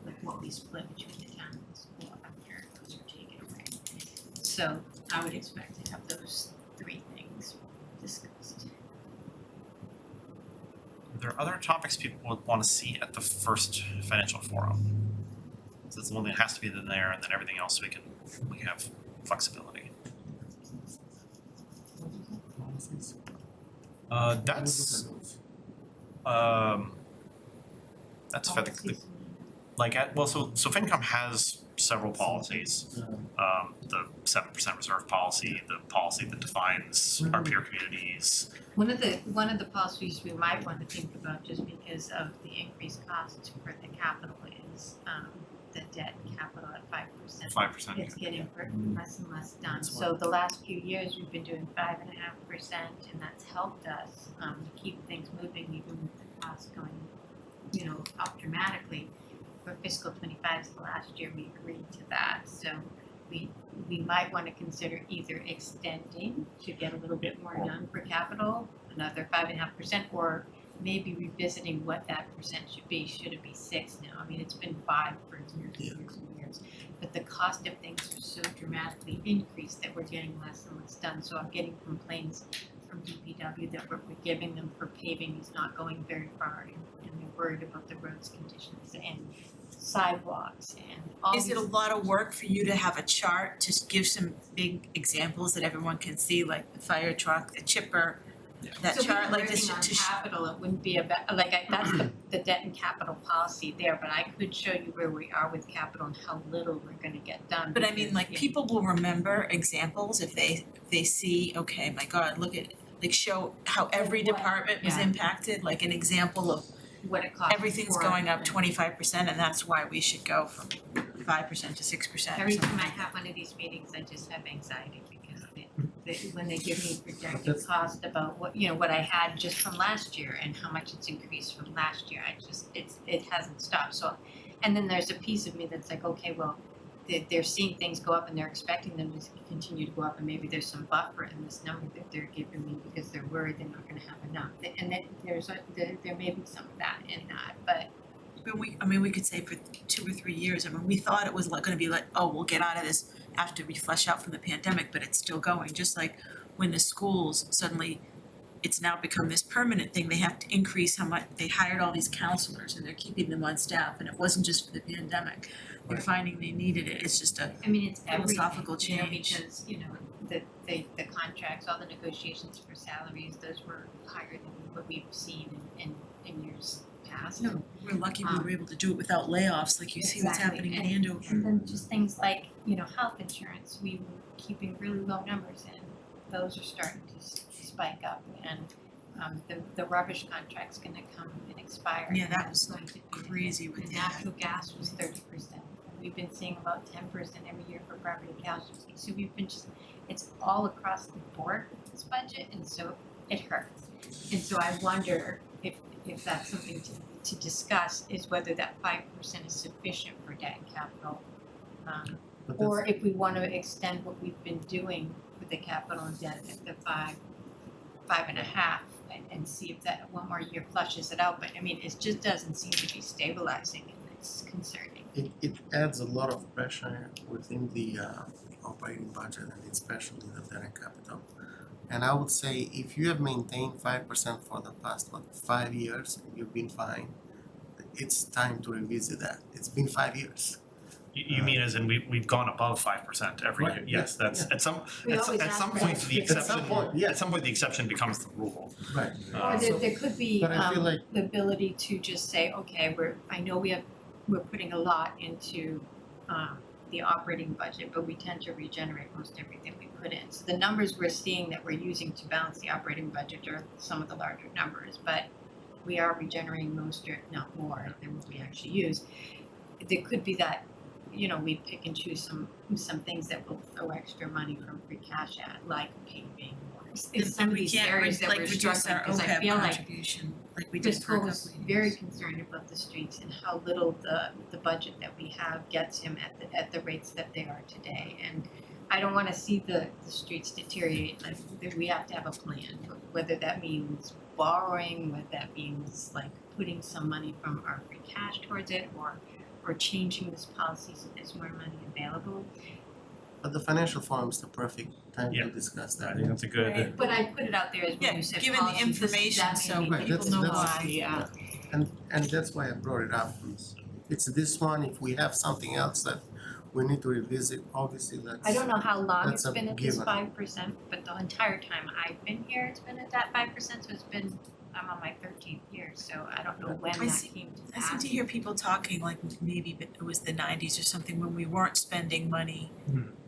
like what we split between the town and the school after those are taken away. So I would expect to have those three things discussed. Are there other topics people would wanna see at the first financial forum? So it's the one that has to be in there, and then everything else we have flexibility. That's for the, like, so FinCom has several policies. The 7% reserve policy, the policy that defines our peer communities. One of the policies we might want to think about, just because of the increased costs for the capital, is the debt capital at 5%. 5%. It's getting less and less done. So the last few years, we've been doing 5.5%, and that's helped us keep things moving, even with the costs going, up dramatically. For fiscal '25, so last year we agreed to that. So we might want to consider either extending to get a little bit more done for capital, another 5.5%, or maybe revisiting what that percent should be. Should it be 6 now? I mean, it's been 5 for years and years and years. But the cost of things are so dramatically increased that we're getting less and less done. So I'm getting complaints from DPW that what we're giving them for paving is not going very far, and they're worried about the roads conditions and sidewalks and all Is it a these- lot of work for you to have a chart, to give some big examples that everyone can see, like the fire truck, the chipper, that chart, like this, So we were working on capital, it wouldn't be that's the debt and capital policy there, but I could show you where we are with capital and how little we're gonna get done. But I mean, because, like, people will remember examples if they see, okay, my God, look at, like, show how every What- department was yeah. impacted, like an example of what it costs. everything's for going up and 25%, and that's why we should go from 5% to 6% or Every something time I like that. have one of these meetings, I just have anxiety because when they give me projected cost about what I had just from last year and how much it's increased from last year, it hasn't stopped. So, and then there's a piece of me that's like, okay, well, they're seeing things go up and they're expecting them to continue to go up, and maybe there's some buffer in this number that they're giving me because they're worried they're not gonna have enough. And then there may be some of that in that, but But we could say for 2 or 3 years, we thought it was like gonna be like, oh, we'll get out of this after we flush out from the pandemic, but it's still going, just like when the schools suddenly, it's now become this permanent thing, they have to increase how much, they hired all these counselors and they're keeping them on staff, and it wasn't just for the pandemic. They're finding they needed it, it's just a, I mean, it's everything, philosophical change. because, the contracts, all the negotiations for salaries, those were higher than what we've seen in years past. no, we're lucky we were able to do it without layoffs, like you see what's Exactly, happening in and- Andover. And then just things like, health insurance, we were keeping really low numbers, and those are starting to spike up, and the rubbish contract's gonna come and expire. Yeah, and that that's was going to be- crazy with and that. natural gas was 30%. We've been seeing about 10% every year for property casualty, so we've been it's all across the board with this budget, and so it hurts. And so I wonder if that's something to discuss, is whether that 5% is sufficient for debt and capital. But that's- Or if we wanna extend what we've been doing with the capital debt at the 5.5, and see if that one more year flushes it out, but I mean, it just doesn't seem to be stabilizing and it's concerning. it adds a lot of pressure within the operating budget and especially the debt and capital. And I would say if you have maintained 5% for the past 5 years, you've been fine. It's time to revisit that. It's been 5 years. You mean as in we've gone above 5% every year? Right, Yes, yeah, that's at some We always at ask some for point that. the At some exception, point, yeah. at some point the exception becomes the rule. Right. Or there could be But I feel like the ability to just say, okay, I know we're putting a lot into the operating budget, but we tend to regenerate most everything we put in. So the numbers we're seeing that we're using to balance the operating budget are some of the larger numbers, but we are regenerating most, or not more, than what we actually use. There could be that, you know, we pick and choose some things that will throw extra money from free cash at, like paving or some of these areas that we're struggling, because I feel like contribution, like we did for a Driscoll couple was of years. very concerned about the streets and how little the budget that we have gets him at the rates that they are today. And I don't wanna see the streets deteriorate, like we have to have a plan, whether that means borrowing, whether that means like putting some money from our free cash towards it, or changing this policy so there's more money available. but the financial forum is the perfect time Yeah. to discuss I that. think that's a good. Right. But I put it out there as Yeah, when you said given the policy, this is information, that so maybe Right, people that's- know that's- why. yeah. And that's why I brought it up. It's this one, if we have something else that we need to revisit, obviously let's. I don't know how long That's it's a been at this given. 5%, but the entire time I've been here, it's been at that 5%, so I'm on my 13th year, so I don't know when I that see- came to I seem pass. to hear people talking like maybe it was the 90s or something when we weren't spending money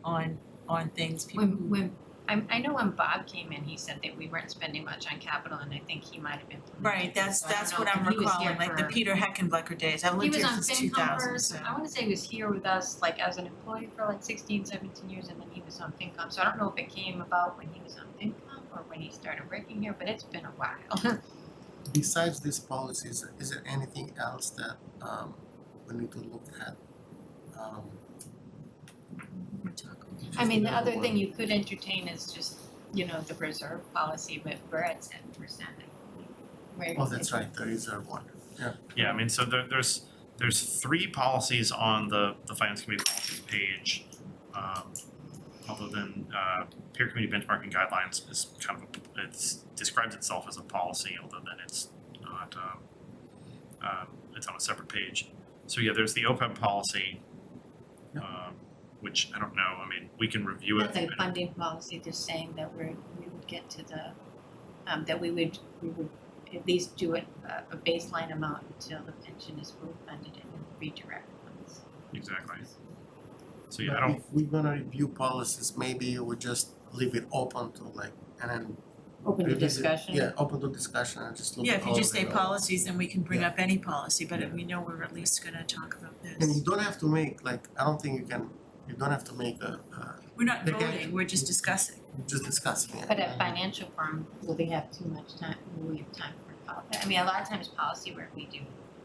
on things, people who. When I know when Bob came in, he said that we weren't spending much on capital, and I think he might have implemented Right, it, that's so I don't that's know, what I'm and he was recalling, here like the for- Peter Heckenblecker days. I've He lived was here on since FinCom 2000, first, so. I wanna say he was here with us like as an employee for like 16, 17 years, and then he was on FinCom, so I don't know if it came about when he was on FinCom or when he started working here, but it's been a while. Besides these policies, is there anything else that we need to look at? I mean, the other Just thing you could entertain is just, you know, the reserve policy, but we're at 7%, where Oh, that's right, the reserve one. Yeah, I mean, so there's 3 policies on the finance committee policies page. Other than peer committee benchmarking guidelines is kind of it's describes itself as a policy, although then it's not it's on a separate page. So yeah, there's the OPEB policy, which I don't know, I mean, we can review it. That's a funding policy, just saying that we would get to the, that we would at least do it, a baseline amount until the pension is fully funded and then redirect funds. Exactly. So yeah, I But don't, if we're gonna review policies, maybe we just leave it open to like, and then Open to revisit- discussion. Yeah, open to discussion and just look Yeah, at if you all just of say it. policies, then we can bring Yeah. up any policy, but if we know we're at least gonna talk about this. And you don't have to make, like, I don't think you don't have to make We're not They can- voting, we're just discussing. just discussing it. But at financial firm, will they have too much time, will we have time for policy? I mean, a lot of times policy work we do,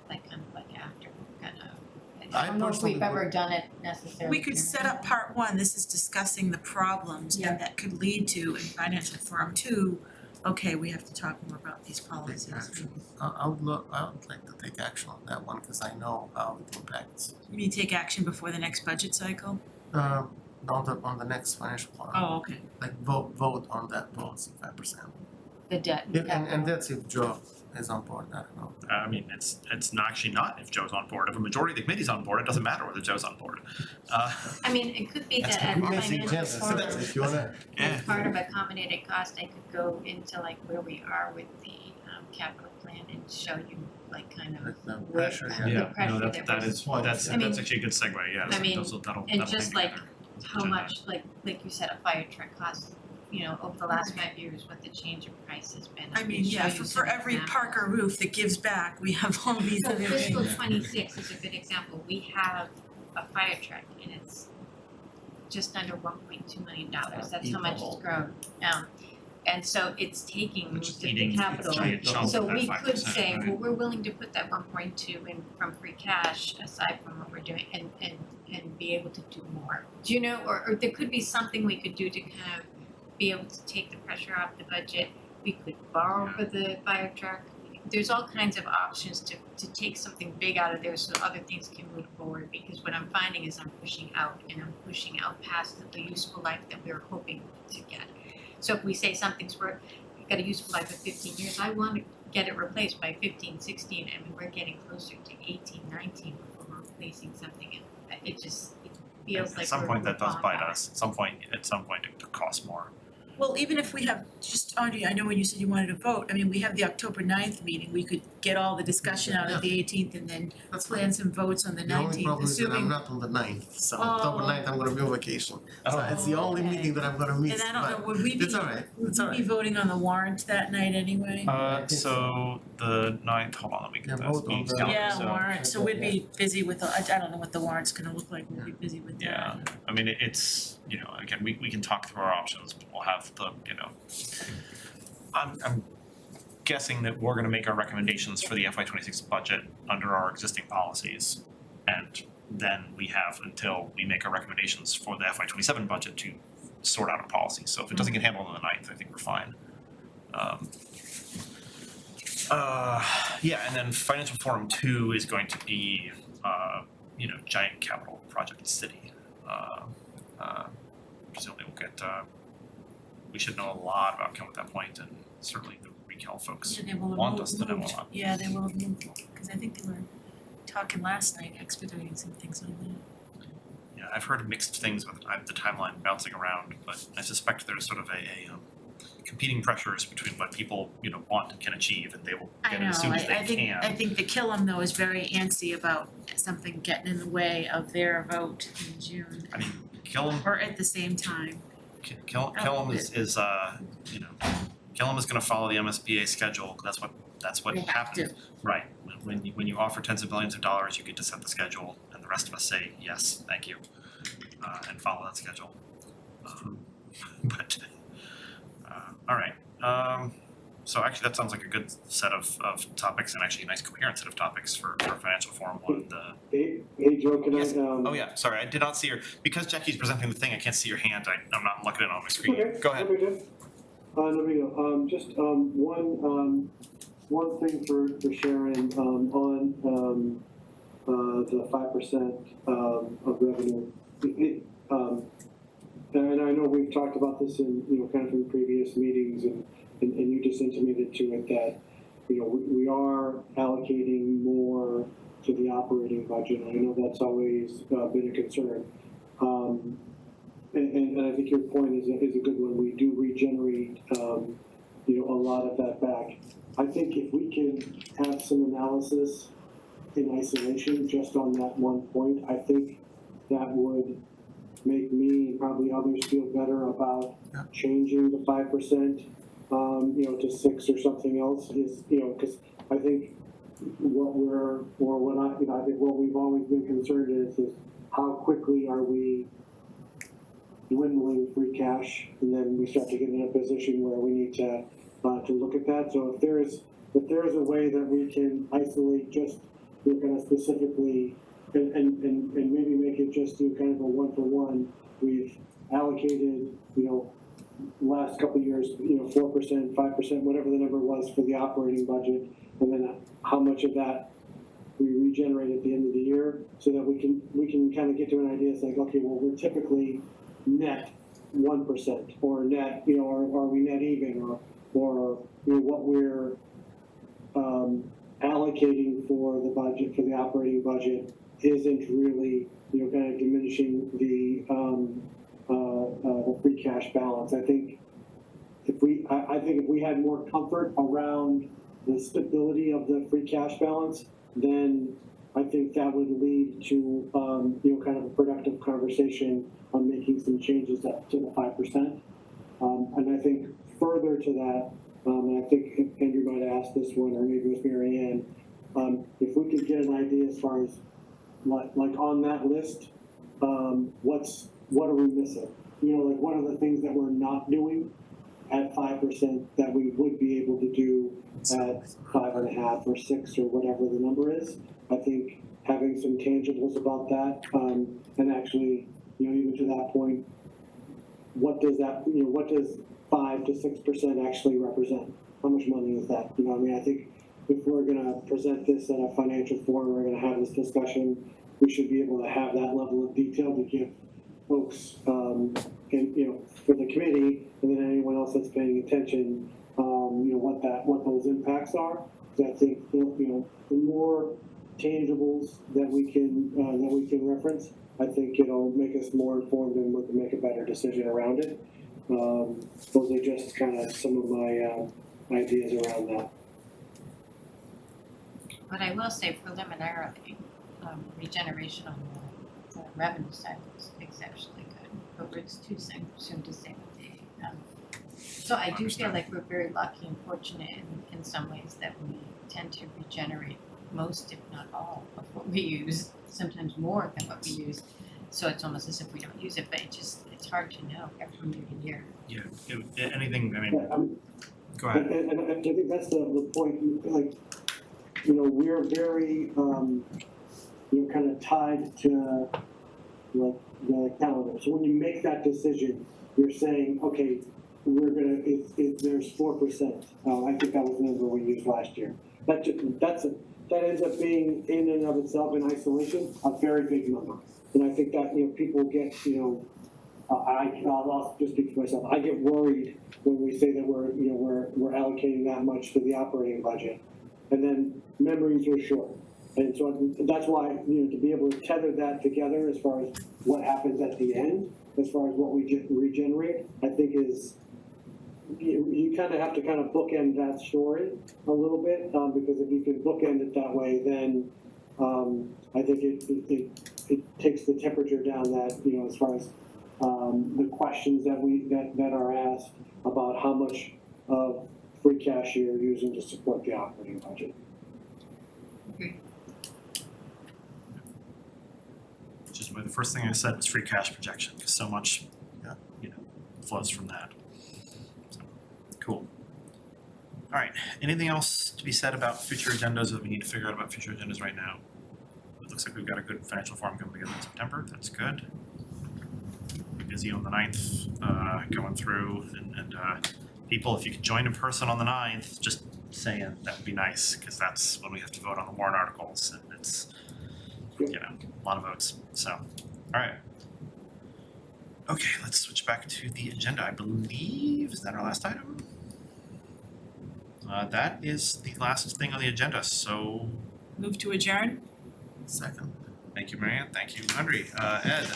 like kind of like after, kind of. I I don't know if personally we've ever would- done it necessarily. We could set up part 1, this is discussing the problems Yeah. and that could lead to in financial forum 2, okay, we have to talk more about these policies. Take action. I would like to take action on that one, cause I know how it impacts. You mean take action before the next budget cycle? On the next financial forum. Oh, okay. Like vote on that policy, 5%. The debt. And that's if Joe is on board, I don't know. I mean, it's not actually not if Joe's on board. If a majority of the committee's on board, it doesn't matter whether Joe's on board. I mean, it could be That's that at Who the makes the financial agenda, so forum, that's if you wanna, as part of accommodated cost, I could go into like where we are with the capital plan and show you like kind of like the where pressure, the yeah. Yeah, pressure no, that that we're is, that's I mean- actually a good segue, yeah, I mean, that'll and hang just like together. how Agenda. much, like you said, a fire truck costs, you know, over the last 5 years, what the change in price has been. I mean, can yeah, show you for some every examples. Parker roof that gives back, we have all these So other fiscal things. 26 is a good example. We have a fire truck and it's just under $1.2 million. That's how much it's grown. And so it's taking Which is most of the eating a capital. giant chunk So of that we 5%, could say, right? well, we're willing to put that 1.2 in from free cash aside from what we're doing and be able to do more. Do you know, or there could be something we could do to kind of be able to take the pressure off the budget. We could borrow for the fire truck. There's all kinds of options to take something big out of there so other things can move forward, because what I'm finding is I'm pushing out past the useful life that we were hoping to get. So if we say something's got a useful life of 15 years, I want to get it replaced by 15, 16, I mean, we're getting closer to 18, 19 before we're replacing something, and it feels like At some we're point that does bite on us, at some point it costs more. Well, even if we have, just Audrey, I know when you said you wanted to vote, I mean, we have the October 9th meeting, we could get all the discussion out at the 18th and then That's plan some votes on the 19th, The only problem is that I'm assuming, not on the 9th, so Oh. October 9th I'm gonna be on vacation. So it's the only okay. meeting that I'm gonna miss, and I don't know, but would we be, it's alright, it's would we be alright. voting on the warrant that night anyway? So the 9th, hold on, let me get Yeah, this. vote on the- calendar. Yeah, So, warrant, so we'd be busy with, I don't know what the warrant's gonna look like, we'll be busy with that. Yeah, I mean, it's, you know, again, we can talk through our options, but we'll have the, you know. I'm guessing that we're gonna make our recommendations for the FY 26 budget under our existing policies. And then we have until we make our recommendations for the FY 27 budget to sort out a policy. So if it doesn't get handled on the 9th, I think we're fine. Yeah, and then Financial Forum 2 is going to be, you know, giant capital project city. Presumably we'll get, we should know a lot about Kem at that point, and certainly the Recal folks Yeah, they will have want us to know a moved. lot. Yeah, they will have moved, cause I think they were talking last night, expediting some things on that. Yeah, I've heard mixed things with the timeline bouncing around, but I suspect there's sort of a competing pressures between what people, you know, want and can achieve, and they will I get know, it as soon as they I can. think the Killam though is very antsy about something getting in the way of their vote in June, I mean, Killam or at the same time. Killam is you know, Killam is gonna follow the MSBA schedule, that's what They have happens. to. Right, when you offer tens of millions of dollars, you get to set the schedule, and the rest of us say, yes, thank you, and follow that schedule. But, alright, so actually that sounds like a good set of topics, and actually a nice coherent set of topics for Financial Forum One, Hey Joe, can I, Yes. Oh yeah, sorry, I did not see your, because Jackie's presenting the thing, I can't see your hand, I'm not looking at it on my screen. Okay, Go ahead. no big deal. No big deal. Just one thing for Sharon on the 5% of revenue. And I know we've talked about this in, you know, kind of from previous meetings, and you just intimated to it that, you know, we are allocating more to the operating budget. I know that's always been a concern. And I think your point is a good one. We do regenerate, you know, a lot of that back. I think if we can have some analysis in isolation just on that one point, I think that would make me and probably others feel better about changing the 5%, you know, to 6 or something else. Is, you know, because I think what I think what we've always been concerned is how quickly are we dwindling free cash, and then we start to get in a position where we need to look at that. So if there is a way that we can isolate just, you know, kind of specifically and maybe make it just do kind of a 1-for-1, we've allocated, you know, last couple of years, you know, 4%, 5%, whatever the number was for the operating budget, and then how much of that we regenerate at the end of the year, so that we can kind of get to an idea. It's like, okay, well, we're typically net 1%, or net, you know, or are we net even, or you know, what we're allocating for the budget, for the operating budget, isn't really, you know, kind of diminishing the free cash balance. I think if we had more comfort around the stability of the free cash balance, then I think that would lead to, you know, kind of a productive conversation on making some changes up to the 5%. And I think further to that, and I think Andrew might have asked this one, or maybe it was Mary Ann, if we could get an idea as far as like on that list, what are we missing? You know, like what are the things that we're not doing? at 5% that we would be able to do at 5.5 or 6 or whatever the number is. I think having some tangibles about that, and actually, even to that point, what does 5 to 6% actually represent? How much money is that? I think if we're gonna present this at a financial forum, we're gonna have this discussion, we should be able to have that level of detail to give folks, and, for the committee, and then anyone else that's paying attention, what those impacts are. So I think, the more tangibles that we can reference, I think it'll make us more informed and we can make a better decision around it. Those are just kind of some of my ideas around that. But I will say preliminarily, regeneration on the revenue side looks exceptionally good, but it's too soon to say what they, so I do feel like we're very lucky and fortunate in some ways that we tend to regenerate most, if not all, of what we use, sometimes more than what we use. So it's almost as if we don't use it, but it's hard to know from year to year. Yeah, anything, I mean, Yeah, go ahead. And I think that's the point, like, we're very, kind of tied to, like, the calendar. So when you make that decision, you're saying, okay, we're gonna, there's 4%. I think that was the number we used last year. That ends up being, in and of itself, in isolation, a very big number. And I think that, people get, I'll just speak for myself. I get worried when we say that we're allocating that much to the operating budget, and then memories are short. And so that's why, to be able to tether that together as far as what happens at the end, as far as what we regenerate, I think is, you kind of have to kind of bookend that story a little bit, because if you can bookend it that way, then I think it takes the temperature down that, as far as the questions that are asked about how much of free cash you're using to support the operating budget. Which is why the first thing I said was free cash projection, because so much, flows from that. So, cool. All right, anything else to be said about future agendas that we need to figure out about future agendas right now? It looks like we've got a good financial forum coming together in September, that's good. We're busy on the 9th, going through, and people, if you could join in person on the 9th, just saying, that would be nice, because that's when we have to vote on the warrant articles, and it's, a lot of votes, so, all right. Okay, let's switch back to the agenda, I believe, is that our last item? That is the last thing on the agenda, so Move to adjourn? Second. thank you, Marianne, thank you, Andre, Ed,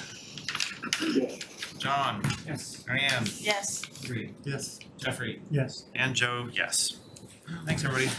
Yes. John, Yes. Marianne, Yes. Bree, Yes. Jeffrey, Yes. and Joe, yes. Thanks, everybody.